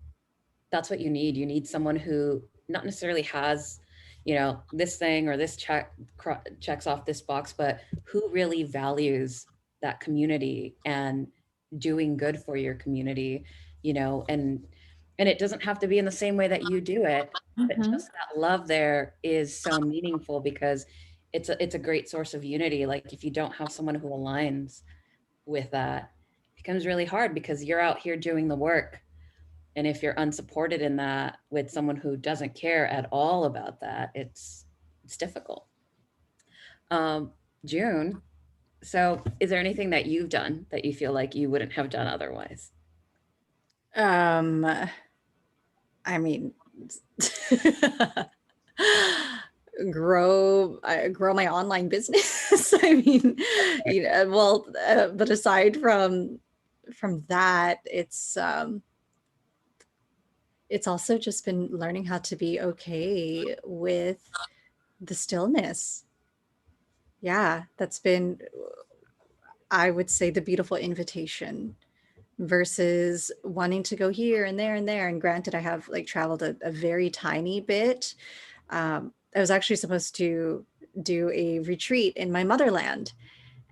that's what you need. You need someone who not necessarily has, this thing or this checks off this box, but who really values that community and doing good for your community, and it doesn't have to be in the same way that you do it, but just that love there is so meaningful because it's a great source of unity. Like if you don't have someone who aligns with that, it becomes really hard because you're out here doing the work. And if you're unsupported in that with someone who doesn't care at all about that, it's difficult. June, so is there anything that you've done that you feel like you wouldn't have done otherwise? I mean, grow my online business. I mean, but aside from that, it's also just been learning how to be okay with the stillness. Yeah, that's been, I would say, the beautiful invitation versus wanting to go here and there and there. And granted, I have like traveled a very tiny bit. I was actually supposed to do a retreat in my motherland.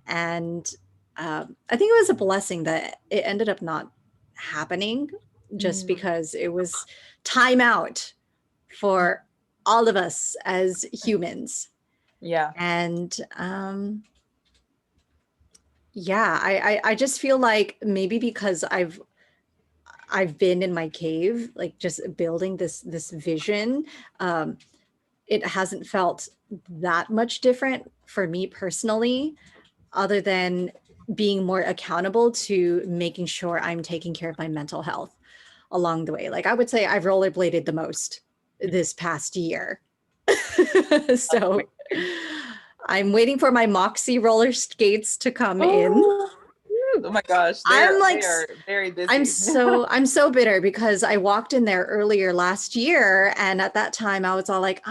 And I think it was a blessing that it ended up not happening just because it was time out for all of us as humans. Yeah. And I just feel like maybe because I've been in my cave, like just building this vision, it hasn't felt that much different for me personally, other than being more accountable to making sure I'm taking care of my mental health along the way. Like I would say I've rollerbladed the most this past year. So I'm waiting for my Moxie roller skates to come in. Oh my gosh, they are very busy. I'm so bitter because I walked in there earlier last year, and at that time I was all like,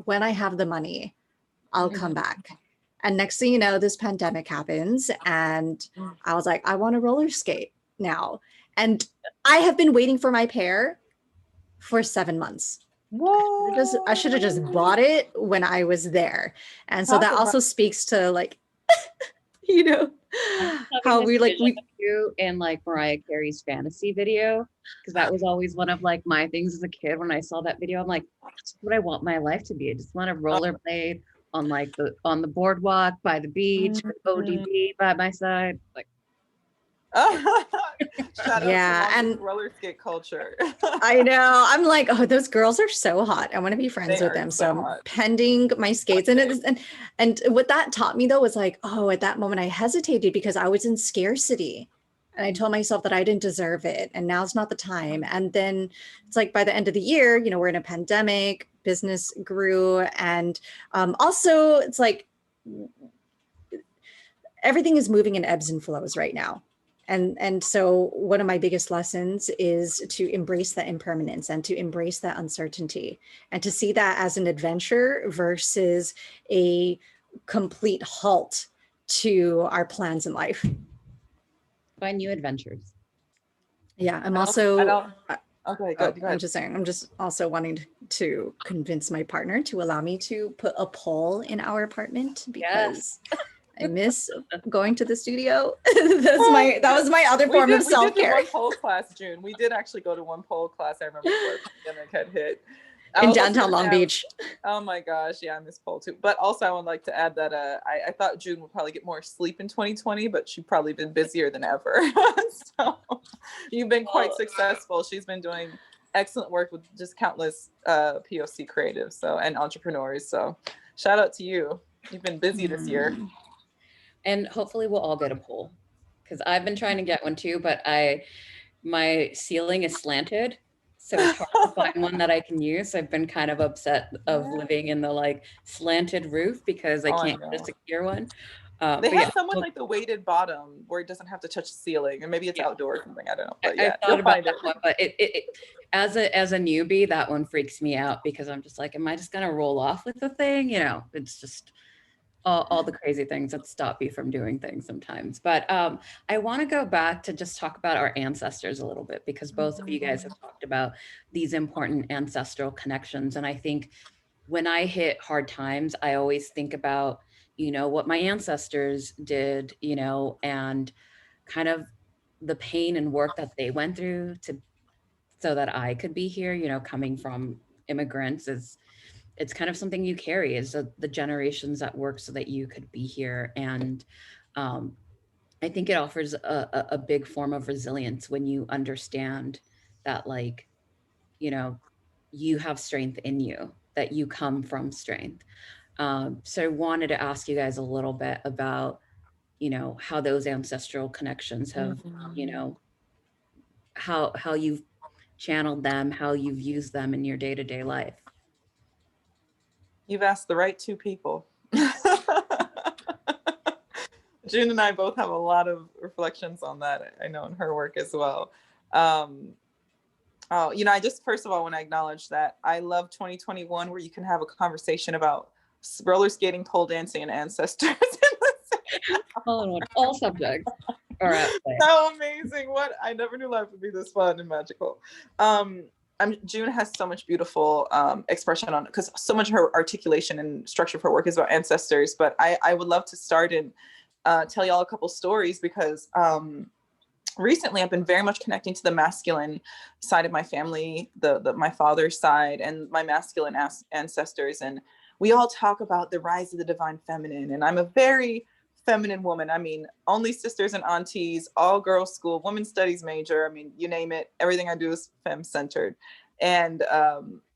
when I have the money, I'll come back. And next thing you know, this pandemic happens, and I was like, I want to roller skate now. And I have been waiting for my pair for 7 months. Whoa. I should have just bought it when I was there. And so Talk that about also speaks to like, you know, I'm just having how this we like, vision of you in like Mariah Carey's fantasy video, because that was always one of like my things as a kid. When I saw that video, I'm like, that's what I want my life to be. I just want to rollerblade on like the boardwalk by the beach with ODB by my side. Like, shout out to yeah. Long Beach And roller skate culture. I know. I'm like, oh, those girls are so hot. I want to be friends They with are them. so So I'm hot. pending my skates. And what that taught me though was like, oh, at that moment I hesitated because I was in scarcity. And I told myself that I didn't deserve it. And now's not the time. And then it's like by the end of the year, you know, we're in a pandemic, business grew. And also it's like everything is moving in ebbs and flows right now. And so one of my biggest lessons is to embrace that impermanence and to embrace that uncertainty and to see that as an adventure versus a complete halt to our plans in life. find new adventures. Yeah, I'm I also don't. Okay, oh, go I'm ahead. just saying, I'm just also wanting to convince my partner to allow me to put a pole in our apartment because I miss going to the studio. That was my other form of We did do self-care. one pole class, June. We did actually go to one pole class. I remember before the pandemic had hit. I In was also downtown gonna Long say, Beach. oh my gosh, yeah, I miss pole too. But also, I would like to add that I thought June would probably get more sleep in 2020, but she's probably been busier than ever. So you've been quite successful. She's been doing excellent work with just countless POC creatives and entrepreneurs. So shout out to you. You've been busy this year. And hopefully we'll all get a pole, because I've been trying to get one too, but my ceiling is slanted, so it's hard to find one that I can use. I've been kind of upset of living in the like slanted roof because I Oh, I can't get a know. secure one. They But have yeah, some with like the weighted bottom where it doesn't have to touch the ceiling, and maybe it's yeah, outdoor or something. I don't know, but I've yeah, thought you'll about find that it. one, but as a newbie, that one freaks me out because I'm just like, am I just gonna roll off with the thing? You know, it's just all the crazy things that stop you from doing things sometimes. But I want to go back to just talk about our ancestors a little bit, because both of you guys have talked about these important ancestral connections. And I think when I hit hard times, I always think about, you know, what my ancestors did, you know, and kind of the pain and work that they went through to so that I could be here, you know, coming from immigrants is it's kind of something you carry is the generations that work so that you could be here. And um, I think it offers a big form of resilience when you understand that, like, you know, you have strength in you, that you come from strength. So I wanted to ask you guys a little bit about, you know, how those ancestral connections have, you know, how you've channeled them, how you've used them in your day-to-day life. You've asked the right two people. June and I both have a lot of reflections on that. I know in her work as well. Oh, you know, I just first of all want to acknowledge that I love 2021, where you can have a conversation about roller skating, pole dancing, and ancestors. All subjects are at play. So amazing! What I never knew life would be this fun and magical. June has so much beautiful expression on it because so much of her articulation and structure of her work is about ancestors. But I would love to start and tell y'all a couple stories because recently I've been very much connecting to the masculine side of my family, my father's side, and my masculine ancestors. And we all talk about the rise of the divine feminine. And I'm a very feminine woman. I mean, only sisters and aunties, all girls school, women's studies major. I mean, you name it. Everything I do is femme centered. And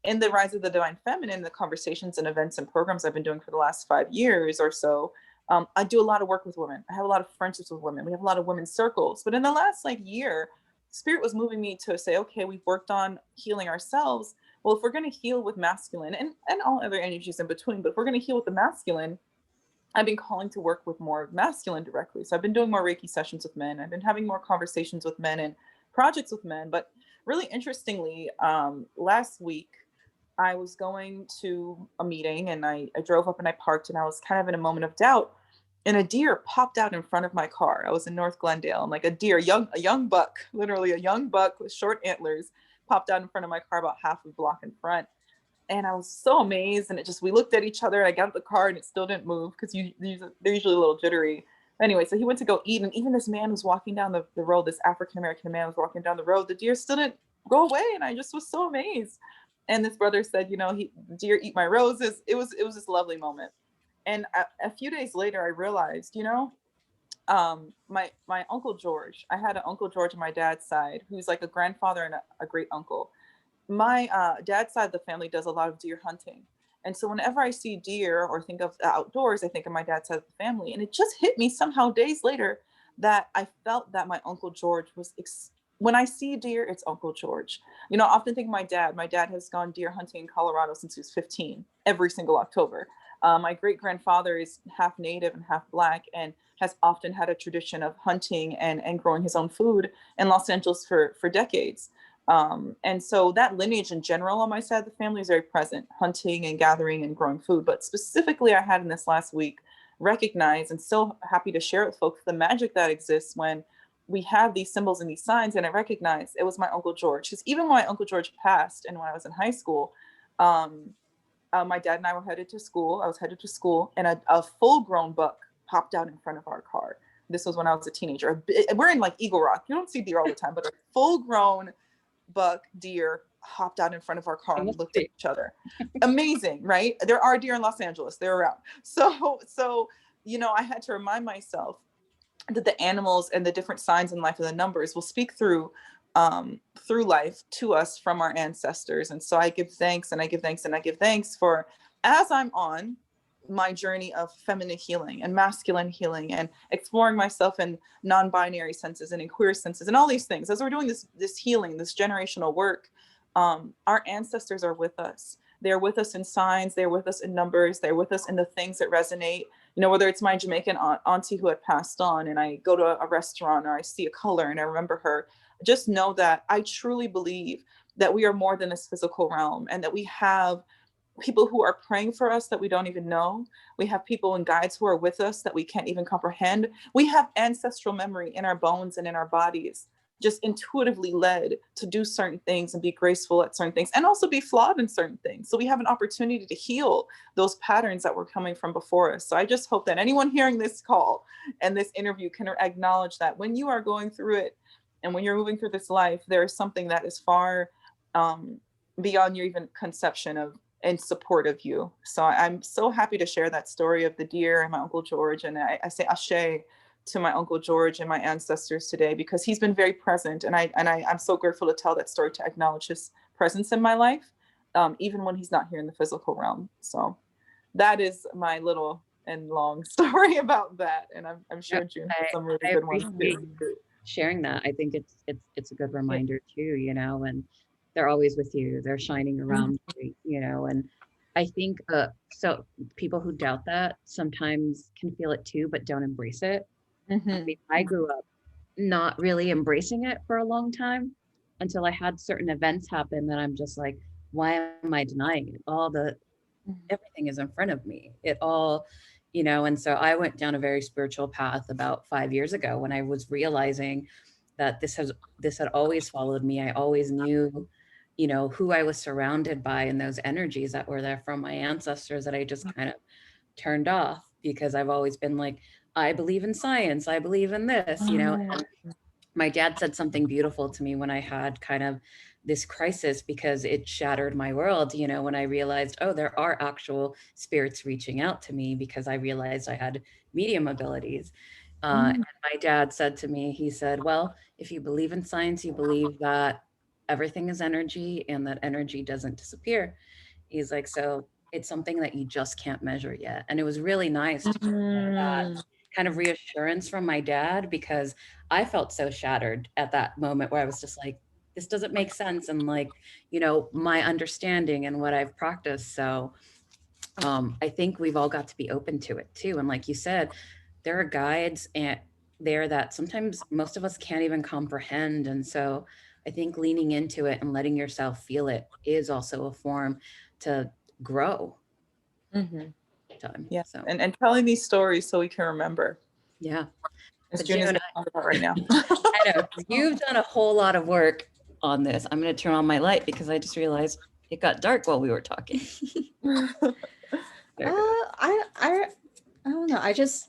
in the rise of the divine feminine, the conversations and events and programs I've been doing for the last 5 years or so, I do a lot of work with women. I have a lot of friendships with women. We have a lot of women's circles. But in the last year, Spirit was moving me to say, okay, we've worked on healing ourselves. Well, if we're going to heal with masculine and all other energies in between, but if we're going to heal with the masculine, I've been calling to work with more masculine directly. So I've been doing more Reiki sessions with men. I've been having more conversations with men and projects with men. But really interestingly, last week, I was going to a meeting and I drove up and I parked and I was kind of in a moment of doubt. And a deer popped out in front of my car. I was in North Glendale and like a deer, a young buck, literally a young buck with short antlers popped out in front of my car about half a block in front. And I was so amazed. And we looked at each other, and I got out the car and it still didn't move because they're usually a little jittery. Anyway, so he went to go eat. And even this man was walking down the road, this African-American man was walking down the road. The deer still didn't go away. And I just was so amazed. And this brother said, the deer eat my roses. It was this lovely moment. And a few days later, I realized, my Uncle George, I had an Uncle George on my dad's side, who's like a grandfather and a great uncle. My dad's side of the family does a lot of deer hunting. And so whenever I see deer or think of the outdoors, I think of my dad's side of the family. And it just hit me somehow days later that I felt that my Uncle George was, when I see deer, it's Uncle George. I often think of my dad. My dad has gone deer hunting in Colorado since he was 15, every single October. My great-grandfather is half Native and half Black, and has often had a tradition of hunting and growing his own food in Los Angeles for decades. And so that lineage in general on my side of the family is very present, hunting and gathering and growing food. But specifically, I had in this last week recognized, and so happy to share with folks, the magic that exists when we have these symbols and these signs. And I recognized it was my Uncle George, because even when my Uncle George passed and when I was in high school, my dad and I were headed to school. I was headed to school, and a full-grown buck popped out in front of our car. This was when I was a teenager. We're in like Eagle Rock. You don't see deer all the time, but a full-grown buck deer hopped out in front of our car and looked at each other. Amazing, right? There are deer in Los Angeles. They're around. So I had to remind myself that the animals and the different signs in life and the numbers will speak through life to us from our ancestors. And so I give thanks and I give thanks and I give thanks for, as I'm on my journey of feminine healing and masculine healing and exploring myself in non-binary senses and in queer senses and all these things, as we're doing this healing, this generational work, our ancestors are with us. They're with us in signs, they're with us in numbers, they're with us in the things that resonate. Whether it's my Jamaican auntie who had passed on, and I go to a restaurant or I see a color and I remember her, just know that I truly believe that we are more than this physical realm, and that we have people who are praying for us that we don't even know. We have people and guides who are with us that we can't even comprehend. We have ancestral memory in our bones and in our bodies, just intuitively led to do certain things and be graceful at certain things and also be flawed in certain things. So we have an opportunity to heal those patterns that were coming from before us. So I just hope that anyone hearing this call and this interview can acknowledge that when you are going through it and when you're moving through this life, there is something that is far beyond your even conception of in support of you. So I'm so happy to share that story of the deer and my Uncle George. And I say ashe to my Uncle George and my ancestors today, because he's been very present. And I'm so grateful to tell that story, to acknowledge his presence in my life, even when he's not here in the physical realm. So that is my little and long story about that. And I'm sure June has some really good ones too. Sharing that. I think it's a good reminder too, and they're always with you. They're shining around you, and I think so people who doubt that sometimes can feel it too, but don't embrace it. I grew up not really embracing it for a long time until I had certain events happen that I'm just like, why am I denying it? Everything is in front of me. It all, and so I went down a very spiritual path about 5 years ago when I was realizing that this had always followed me. I always knew, who I was surrounded by and those energies that were there from my ancestors that I just kind of turned off, because I've always been like, I believe in science. I believe in this, and my dad said something beautiful to me when I had kind of this crisis, because it shattered my world, when I realized, oh, there are actual spirits reaching out to me, because I realized I had medium abilities. And my dad said to me, he said, well, if you believe in science, you believe that everything is energy and that energy doesn't disappear. He's like, so it's something that you just can't measure yet. And it was really nice to get that kind of reassurance from my dad, because I felt so shattered at that moment where I was just like, this doesn't make sense. And like, my understanding and what I've practiced. So I think we've all got to be open to it too. And like you said, there are guides there that sometimes most of us can't even comprehend. And so I think leaning into it and letting yourself feel it is also a form to grow. Yeah. So. And telling these stories so we can remember. Yeah. As June is talking about right now. I know you've done a whole lot of work on this. I'm going to turn on my light because I just realized It got dark while we were talking. I don't know. I just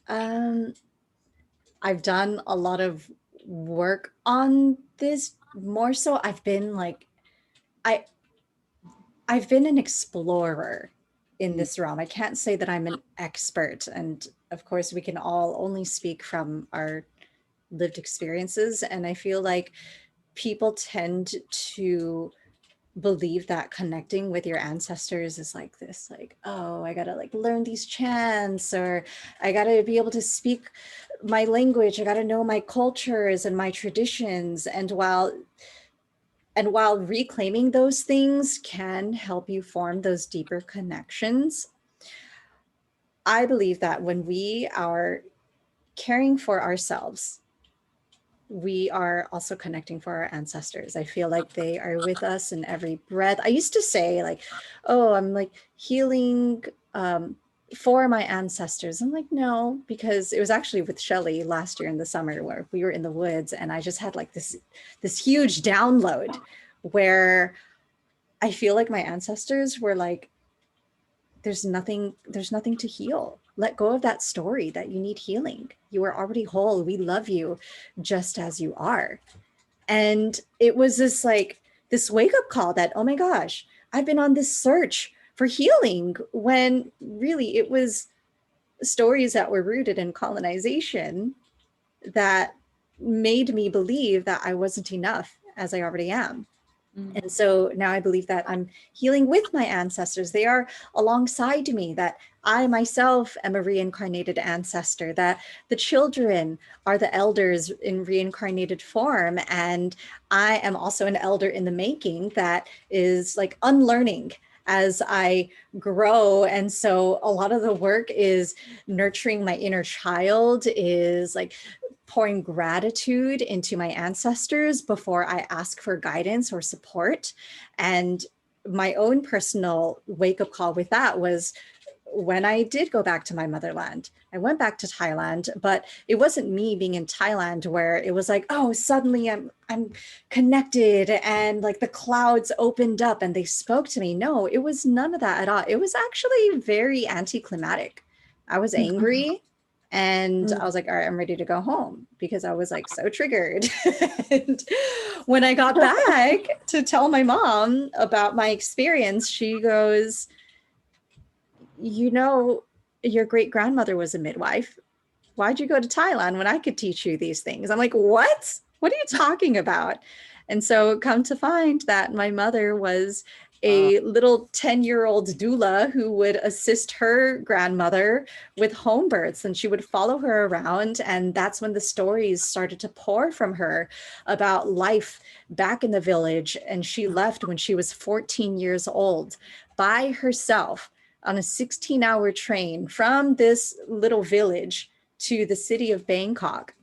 I've done a lot of work on this. More so, I've been like I've been an explorer in this realm. I can't say that I'm an expert, and of course, we can all only speak from our lived experiences. And I feel like people tend to believe that connecting with your ancestors is like this, like, oh, I gotta like learn these chants, or I gotta be able to speak my language, I gotta know my cultures and my traditions. And while reclaiming those things can help you form those deeper connections, I believe that when we are caring for ourselves, we are also connecting for our ancestors. I feel like they are with us in every breath. I used to say like, oh, I'm like healing for my ancestors. I'm like, no, because it was actually with Shelley last year in the summer where we were in the woods, and I just had like this huge download where I feel like my ancestors were like, there's nothing to heal. Let go of that story that you need healing. You are already whole. We love you just as you are. And it was this like this wake up call that, oh my gosh, I've been on this search for healing, when really it was stories that were rooted in colonization that made me believe that I wasn't enough as I already am. And so now I believe that I'm healing with my ancestors. They are alongside me, that I myself am a reincarnated ancestor, that the children are the elders in reincarnated form. And I am also an elder in the making that is like unlearning as I grow. And so a lot of the work is nurturing my inner child, is like pouring gratitude into my ancestors before I ask for guidance or support. And my own personal wake-up call with that was when I did go back to my motherland. I went back to Thailand, but it wasn't me being in Thailand where it was like, oh, suddenly I'm connected and like the clouds opened up and they spoke to me. No, it was none of that at all. It was actually very anticlimactic. I was angry. And I was like, all right, I'm ready to go home, because I was like so triggered. And when I got back to tell my mom about my experience, she goes, you know, your great grandmother was a midwife. Why'd you go to Thailand when I could teach you these things? I'm like, what? What are you talking about? And so come to find that my mother was a little 10-year-old doula who would assist her grandmother with home births, and she would follow her around. And that's when the stories started to pour from her about life back in the village. And she left when she was 14 years old by herself on a 16-hour train from this little village to the city of Bangkok,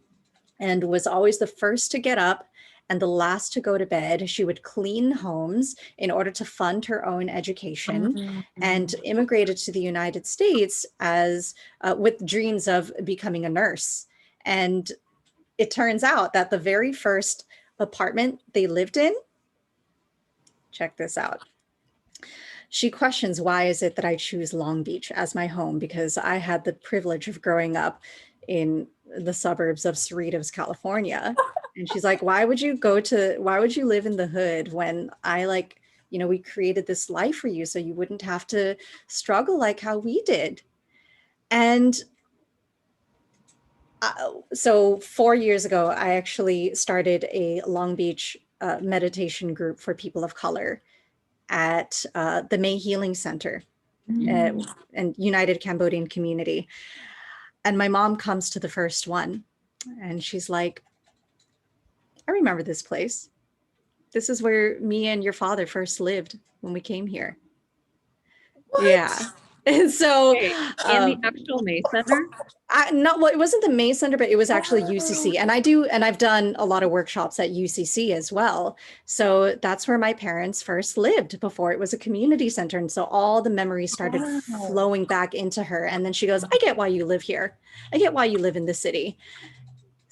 and was always the first to get up and the last to go to bed. She would clean homes in order to fund her own education, and immigrated to the United States as with dreams of becoming a nurse. And it turns out that the very first apartment they lived in, check this out. She questions, why is it that I choose Long Beach as my home? Because I had the privilege of growing up in the suburbs of Cerritos, California. And she's like, why would you live in the hood when I like, you know, we created this life for you so you wouldn't have to struggle like how we did. And so 4 years ago, I actually started a Long Beach meditation group for people of color at the May Healing Center and United Cambodian Community. And my mom comes to the first one and she's like, I remember this place. This is where me and your father first lived when we came here. What? Yeah. And so in the actual May Center? Well, it wasn't the May Center, but it was actually UCC. And I've done a lot of workshops at UCC as well. So that's where my parents first lived before it was a community center. And so all the memories started flowing back into her. And then she goes, I get why you live here. I get why you live in the city.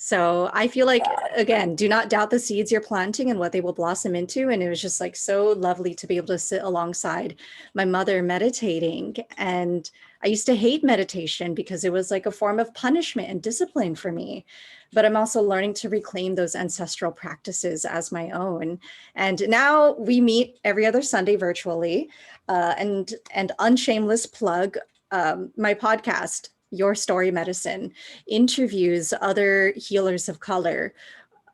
So I feel like, again, do not doubt the seeds you're planting and what they will blossom into. And it was just like so lovely to be able to sit alongside my mother meditating. And I used to hate meditation because it was like a form of punishment and discipline for me. But I'm also learning to reclaim those ancestral practices as my own. And now we meet every other Sunday virtually. And unshameless plug, my podcast, Your Story Medicine, interviews other healers of color.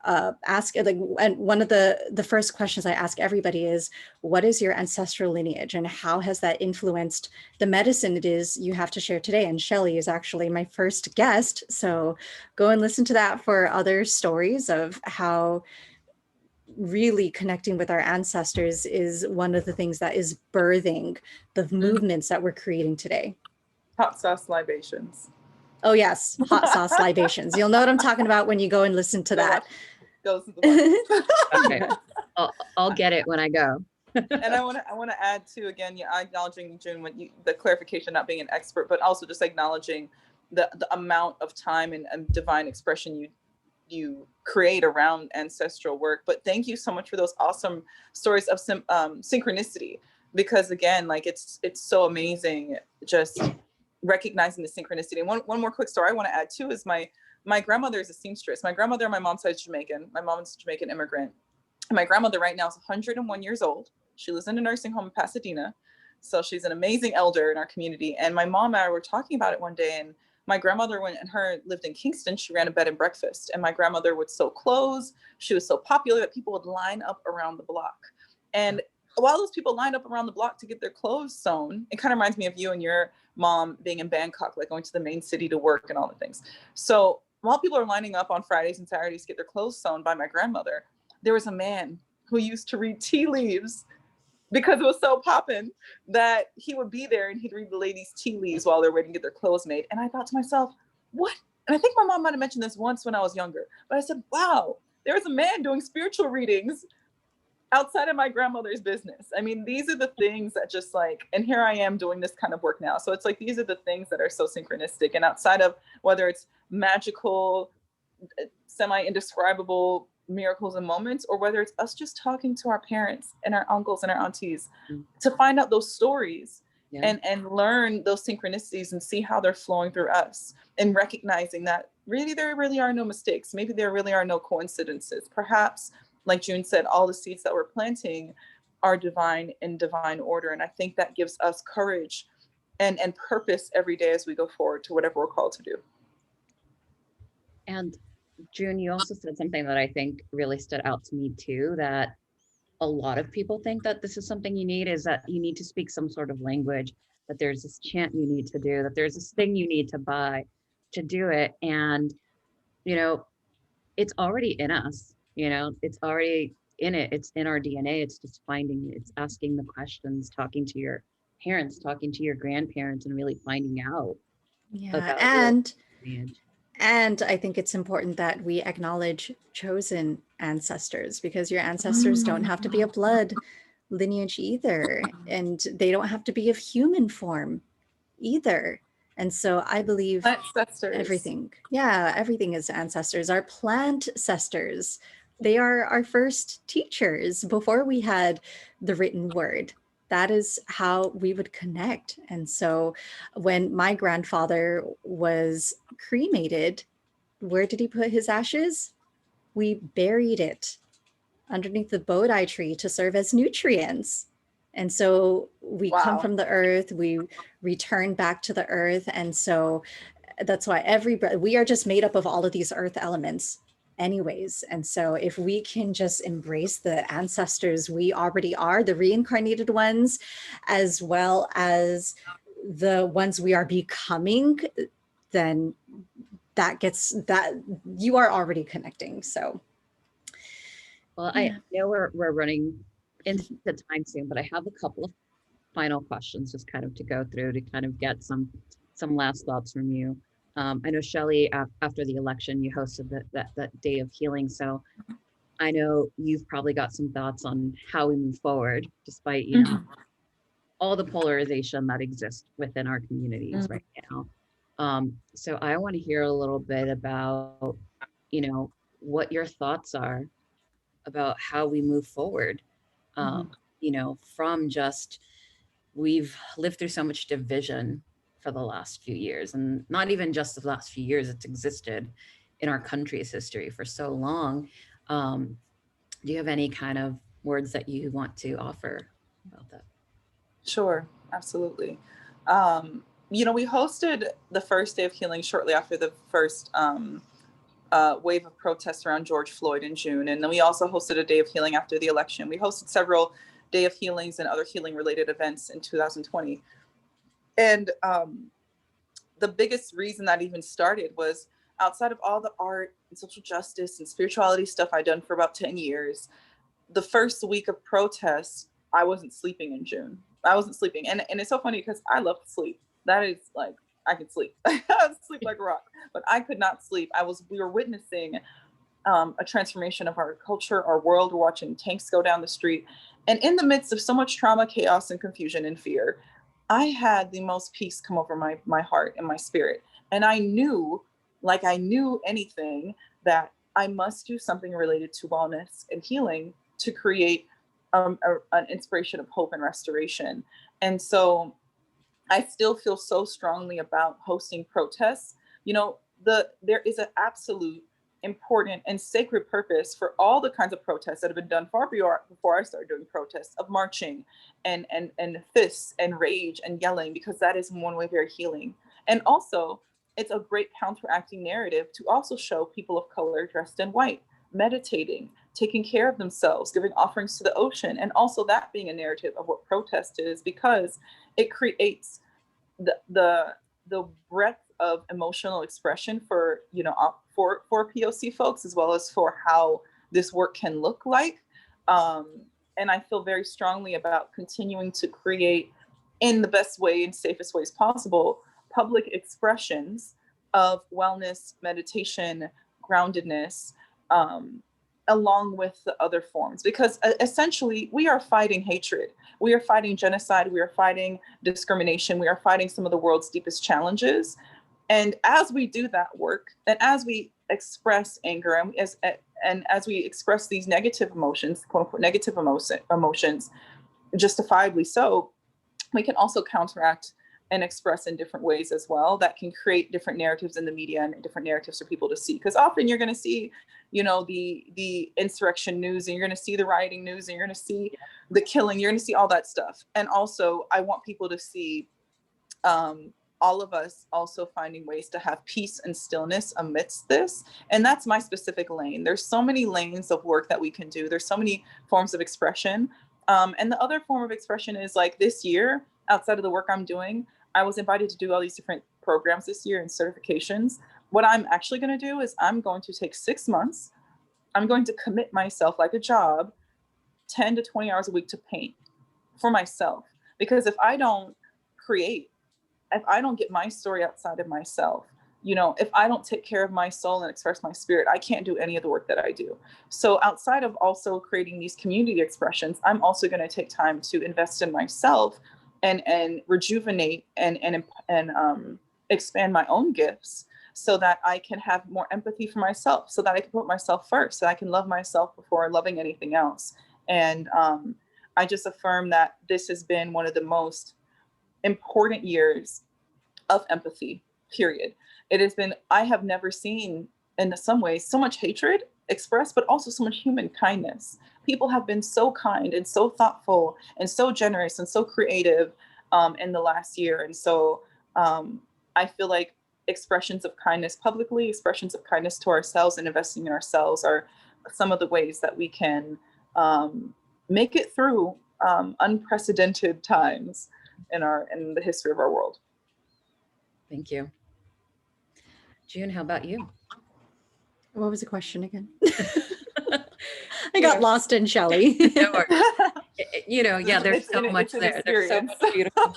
Ask, like, and one of the first questions I ask everybody is, what is your ancestral lineage and how has that influenced the medicine it is you have to share today? And Shelley is actually my first guest, so go and listen to that for other stories of how really connecting with our ancestors is one of the things that is birthing the movements that we're creating today. Hot sauce libations. Oh yes, hot sauce libations. You'll know what I'm talking about when you go and listen to that. Okay, I'll get it when I go. And I want to add too, again, acknowledging June, the clarification, not being an expert, but also just acknowledging the amount of time and divine expression you create around ancestral work. But thank you so much for those awesome stories of synchronicity, because again, like it's so amazing just recognizing the synchronicity. And one more quick story I want to add too is my grandmother is a seamstress. My grandmother on my mom's side is Jamaican. My mom's a Jamaican immigrant. And my grandmother right now is 101 years old. She lives in a nursing home in Pasadena. So she's an amazing elder in our community. And my mom and I were talking about it one day, and my grandmother, when her lived in Kingston, she ran a bed and breakfast. And my grandmother would sew clothes. She was so popular that people would line up around the block. And while those people lined up around the block to get their clothes sewn, it kind of reminds me of you and your mom being in Bangkok, like going to the main city to work and all the things. So while people are lining up on Fridays and Saturdays to get their clothes sewn by my grandmother, there was a man who used to read tea leaves because it was so poppin' that he would be there and he'd read the ladies' tea leaves while they're waiting to get their clothes made. And I thought to myself, what? And I think my mom might have mentioned this once when I was younger, but I said, wow, there was a man doing spiritual readings outside of my grandmother's business. I mean, these are the things that just like, and here I am doing this kind of work now. So it's like, these are the things that are so synchronistic, and outside of whether it's magical, semi-indescribable miracles and moments, or whether it's us just talking to our parents and our uncles and our aunties to find out those stories and learn those synchronicities and see how they're flowing through us, and recognizing that really there really are no mistakes. Maybe there really are no coincidences. Perhaps, like June said, all the seeds that we're planting are divine in divine order. And I think that gives us courage and purpose every day as we go forward to whatever we're called to do. And June, you also said something that I think really stood out to me too, that a lot of people think that this is something you need, is that you need to speak some sort of language, that there's this chant you need to do, that there's this thing you need to buy to do it. And, you know, it's already in us, you know, it's already in it. It's in our DNA. It's just finding, it's asking the questions, talking to your parents, talking to your grandparents, and really finding out. Yeah. About And I think it's important that we acknowledge chosen ancestors, because your ancestors don't have to be a blood lineage either. And they don't have to be of human form either. And so I believe everything is ancestors. Our plant ancestors, they are our first teachers before we had the written word. That is how we would connect. And so when my grandfather was cremated, where did he put his ashes? We buried it underneath the Bodhi tree to serve as nutrients. And so we come from the earth, we return back to the earth. And so that's why we are just made up of all of these earth elements anyways. And so if we can just embrace the ancestors we already are, the reincarnated ones, as well as the ones we are becoming, then that you are already connecting. So well, I know we're running into time soon, but I have a couple of final questions just kind of to go through to kind of get some last thoughts from you. I know Shelley, after the election, you hosted that day of healing. So I know you've probably got some thoughts on how we move forward, despite, you know, all the polarization that exists within our communities right now. So I want to hear a little bit about you know, what your thoughts are about how we move forward. Mhm. You know, from just, we've lived through so much division for the last few years, and not even just the last few years, it's existed in our country's history for so long. Do you have any kind of words that you want to offer about that? Sure, absolutely. We hosted the first day of healing shortly after the first wave of protests around George Floyd in June. And then we also hosted a day of healing after the election. We hosted several day of healings and other healing related events in 2020. And the biggest reason that even started was outside of all the art and social justice and spirituality stuff I'd done for about 10 years, the first week of protests, I wasn't sleeping in June. I wasn't sleeping. And it's so funny because I love to sleep. That is like, I can sleep. I sleep like a rock, but I could not sleep. We were witnessing a transformation of our culture, our world. We're watching tanks go down the street. And in the midst of so much trauma, chaos, and confusion and fear, I had the most peace come over my heart and my spirit. And I knew, like I knew anything, that I must do something related to wellness and healing to create an inspiration of hope and restoration. And so I still feel so strongly about hosting protests. There is an absolute important and sacred purpose for all the kinds of protests that have been done far before I started doing protests, of marching and fists and rage and yelling, because that is in one way very healing. And also, it's a great counteracting narrative to also show people of color dressed in white, meditating, taking care of themselves, giving offerings to the ocean, and also that being a narrative of what protest is, because it creates the breadth of emotional expression for for POC folks, as well as for how this work can look like. And I feel very strongly about continuing to create, in the best way and safest ways possible, public expressions of wellness, meditation, groundedness, um, along with the other forms, because essentially we are fighting hatred, we are fighting genocide, we are fighting discrimination, we are fighting some of the world's deepest challenges. And as we do that work, and as we express anger, and as we express these negative emotions, quote unquote negative emotions, justifiably so, we can also counteract and express in different ways as well, that can create different narratives in the media and different narratives for people to see. Because often you're going to see, the insurrection news, and you're going to see the rioting news, and you're going to see the killing, you're going to see all that stuff. And also, I want people to see all of us also finding ways to have peace and stillness amidst this. And that's my specific lane. There's so many lanes of work that we can do. There's so many forms of expression. And the other form of expression is, like, this year, outside of the work I'm doing, I was invited to do all these different programs this year and certifications. What I'm actually going to do is I'm going to take 6 months. I'm going to commit myself like a job, 10 to 20 hours a week to paint for myself. Because if I don't create, if I don't get my story outside of myself, if I don't take care of my soul and express my spirit, I can't do any of the work that I do. So outside of also creating these community expressions, I'm also going to take time to invest in myself and rejuvenate and expand my own gifts, so that I can have more empathy for myself, so that I can put myself first, so I can love myself before loving anything else. And I just affirm that this has been one of the most important years of empathy, period. It has been, I have never seen, in some ways, so much hatred expressed, but also so much human kindness. People have been so kind and so thoughtful and so generous and so creative in the last year. And so I feel like expressions of kindness publicly, expressions of kindness to ourselves, and investing in ourselves are some of the ways that we can make it through unprecedented times in the history of our world. Thank you. June, how about you? What was the question again? I got lost in Shelley. No worries. Yeah, there's so much there. There's so much beautiful.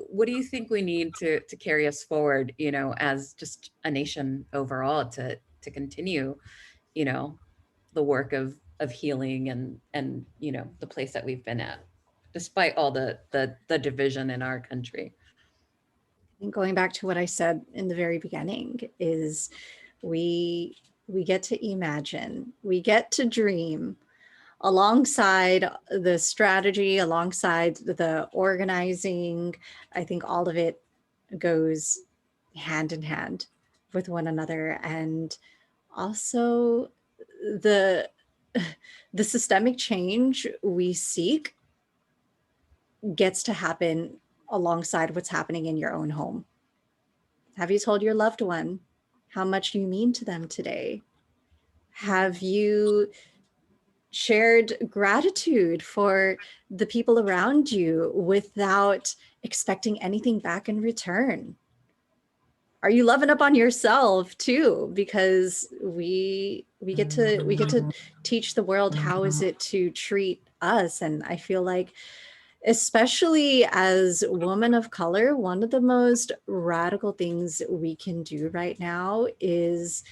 What do you think we need to carry us forward, as just a nation overall, to continue, the work of healing and the place that we've been at, despite all the division in our country? Going back to what I said in the very beginning is we get to imagine, we get to dream alongside the strategy, alongside the organizing. I think all of it goes hand in hand with one another. And also the the systemic change we seek gets to happen alongside what's happening in your own home. Have you told your loved one how much you mean to them today? Have you shared gratitude for the people around you without expecting anything back in return? Are you loving up on yourself too? Because we get to teach the world how is it to treat us. And I feel like, especially as women of color, one of the most radical things we can do right now is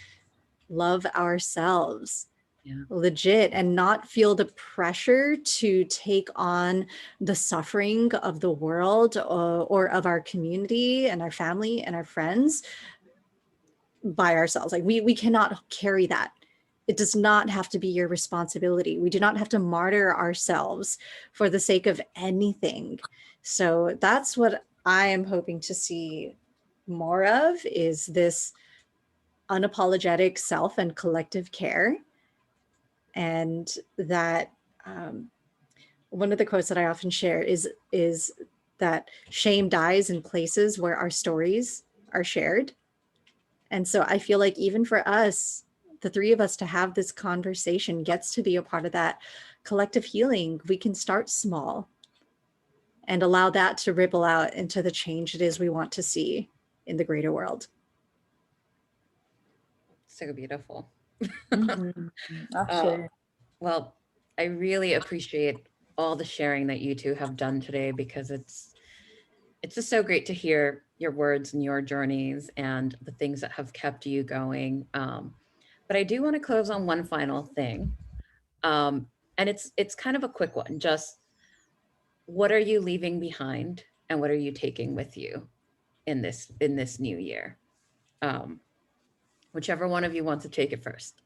love ourselves. Yeah. Legit, and not feel the pressure to take on the suffering of the world or of our community and our family and our friends by ourselves. Like we cannot carry that. It does not have to be your responsibility. We do not have to martyr ourselves for the sake of anything. So that's what I am hoping to see more of, is this unapologetic self and collective care. And that one of the quotes that I often share is that shame dies in places where our stories are shared. And so I feel like even for us, the three of us, to have this conversation gets to be a part of that collective healing. We can start small and allow that to ripple out into the change it is we want to see in the greater world. So beautiful. Actually. Well, I really appreciate all the sharing that you two have done today, because it's just so great to hear your words and your journeys and the things that have kept you going. But I do want to close on one final thing, and it's kind of a quick one. Just, what are you leaving behind, and what are you taking with you in this new year? Whichever one of you wants to take it first.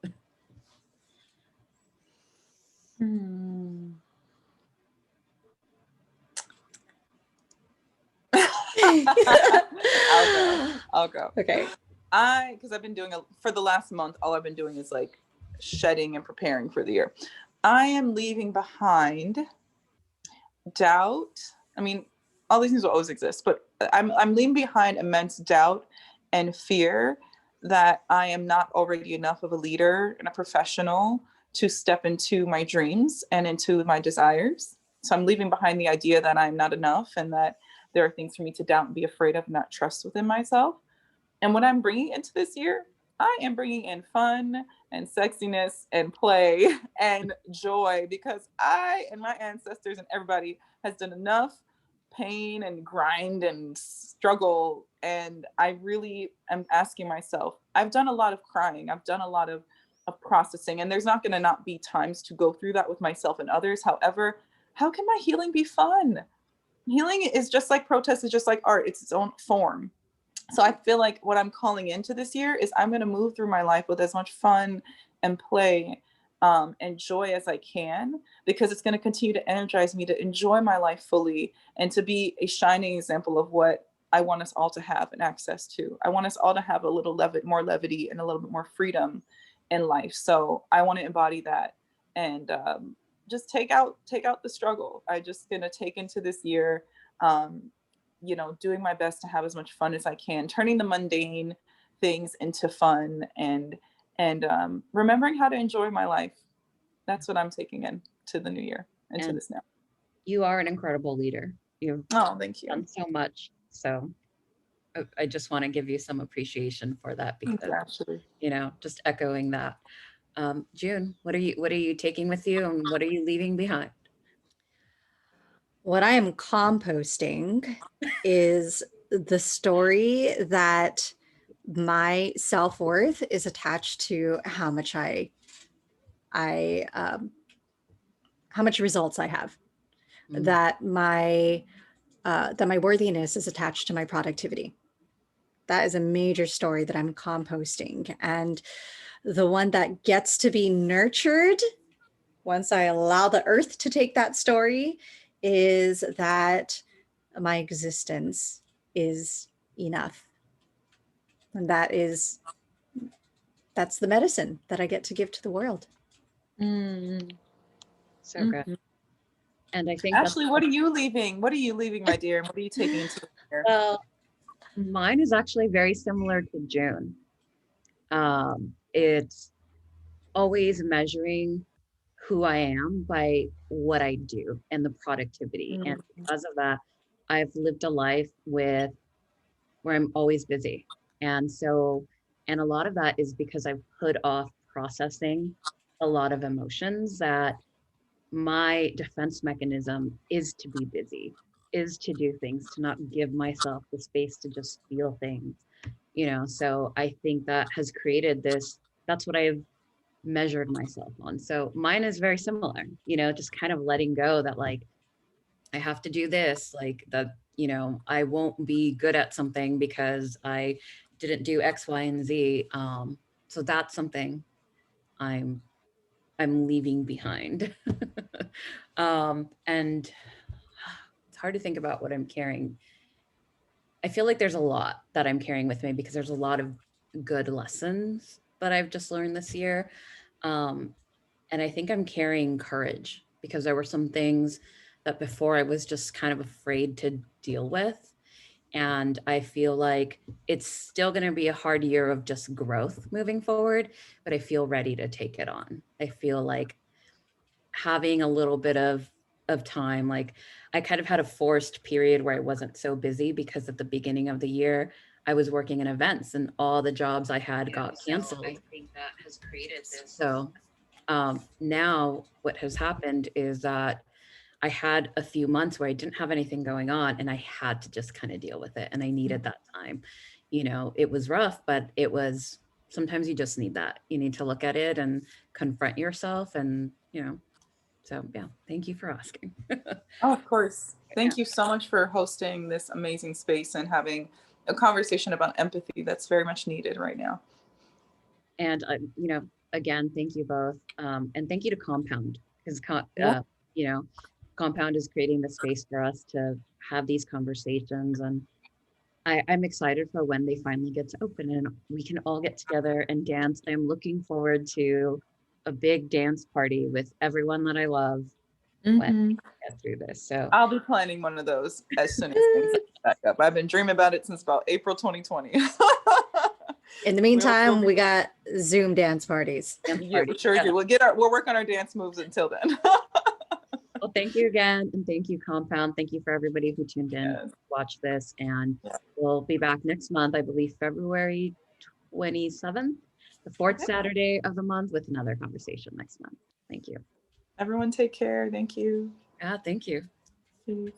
I'll go. Okay. Because I've been doing for the last month, all I've been doing is like shedding and preparing for the year. I am leaving behind doubt. I mean, all these things will always exist, but I'm leaving behind immense doubt and fear that I am not already enough of a leader and a professional to step into my dreams and into my desires. So I'm leaving behind the idea that I'm not enough, and that there are things for me to doubt and be afraid of, not trust within myself. And what I'm bringing into this year, I am bringing in fun and sexiness and play and joy, because I and my ancestors and everybody has done enough pain and grind and struggle. And I really am asking myself, I've done a lot of crying. I've done a lot of processing, and there's not going to not be times to go through that with myself and others. However, how can my healing be fun? Healing is just like protest, is just like art. It's its own form. So I feel like what I'm calling into this year is I'm going to move through my life with as much fun and play and joy as I can, because it's going to continue to energize me to enjoy my life fully and to be a shining example of what I want us all to have and access to. I want us all to have a little more levity and a little bit more freedom in life. So I want to embody that and just take out the struggle. I just going to take into this year doing my best to have as much fun as I can, turning the mundane things into fun, and remembering how to enjoy my life. That's what I'm taking into the new year, into this now. You are an incredible leader. Thank you. Done so much. So I just want to give you some appreciation for that, because just echoing that. June, what are you taking with you, and what are you leaving behind? What I am composting is the story that my self-worth is attached to how much how much results I have, that my worthiness is attached to my productivity. that is a major story that I'm composting. And the one that gets to be nurtured once I allow the earth to take that story is that my existence is enough. And that's the medicine that I get to give to the world. So good. And I think Ashley, what are you leaving? What are you leaving, my dear? And what are you taking into the year? Well, mine is actually very similar to June. It's always measuring who I am by what I do and the productivity. And because of that, I've lived a life where I'm always busy. And a lot of that is because I've put off processing a lot of emotions. That my defense mechanism is to be busy, is to do things, to not give myself the space to just feel things, so I think that has created this. That's what I've measured myself on. So mine is very similar, just kind of letting go that, like, I have to do this, like that, I won't be good at something because I didn't do X, Y, and Z. So that's something I'm leaving behind. And it's hard to think about what I'm carrying. I feel like there's a lot that I'm carrying with me because there's a lot of good lessons that I've just learned this year. And I think I'm carrying courage because there were some things that before I was just kind of afraid to deal with. And I feel like it's still going to be a hard year of just growth moving forward, but I feel ready to take it on. I feel like having a little bit of time, like I kind of had a forced period where I wasn't so busy because at the beginning of the year, I was working in events and all the jobs I had got canceled. I think that has created this. So now what has happened is that I had a few months where I didn't have anything going on and I had to just kind of deal with it. And I needed that time. It was rough, but sometimes you just need that. You need to look at it and confront yourself and, so yeah, thank you for asking. Oh, of course. Thank you so much for hosting this amazing space and having a conversation about empathy that's very much needed right now. And, again, thank you both. And thank you to Compound because, Compound is creating the space for us to have these conversations. And I'm excited for when they finally get to open and we can all get together and dance. I'm looking forward to a big dance party with everyone that I love when we get through this. So I'll be planning one of those as soon as things back up. I've been dreaming about it since about April 2020. In the meantime, we got Zoom dance parties. Yeah, we sure do. We'll work on our dance moves until then. Well, thank you again. And thank you, Compound. Thank you for everybody who tuned in to watch this. And we'll be back next month, I believe February 27th, the fourth Saturday of the month, with another conversation next month. Thank you. Everyone take care. Thank you. Yeah, thank you. Peace.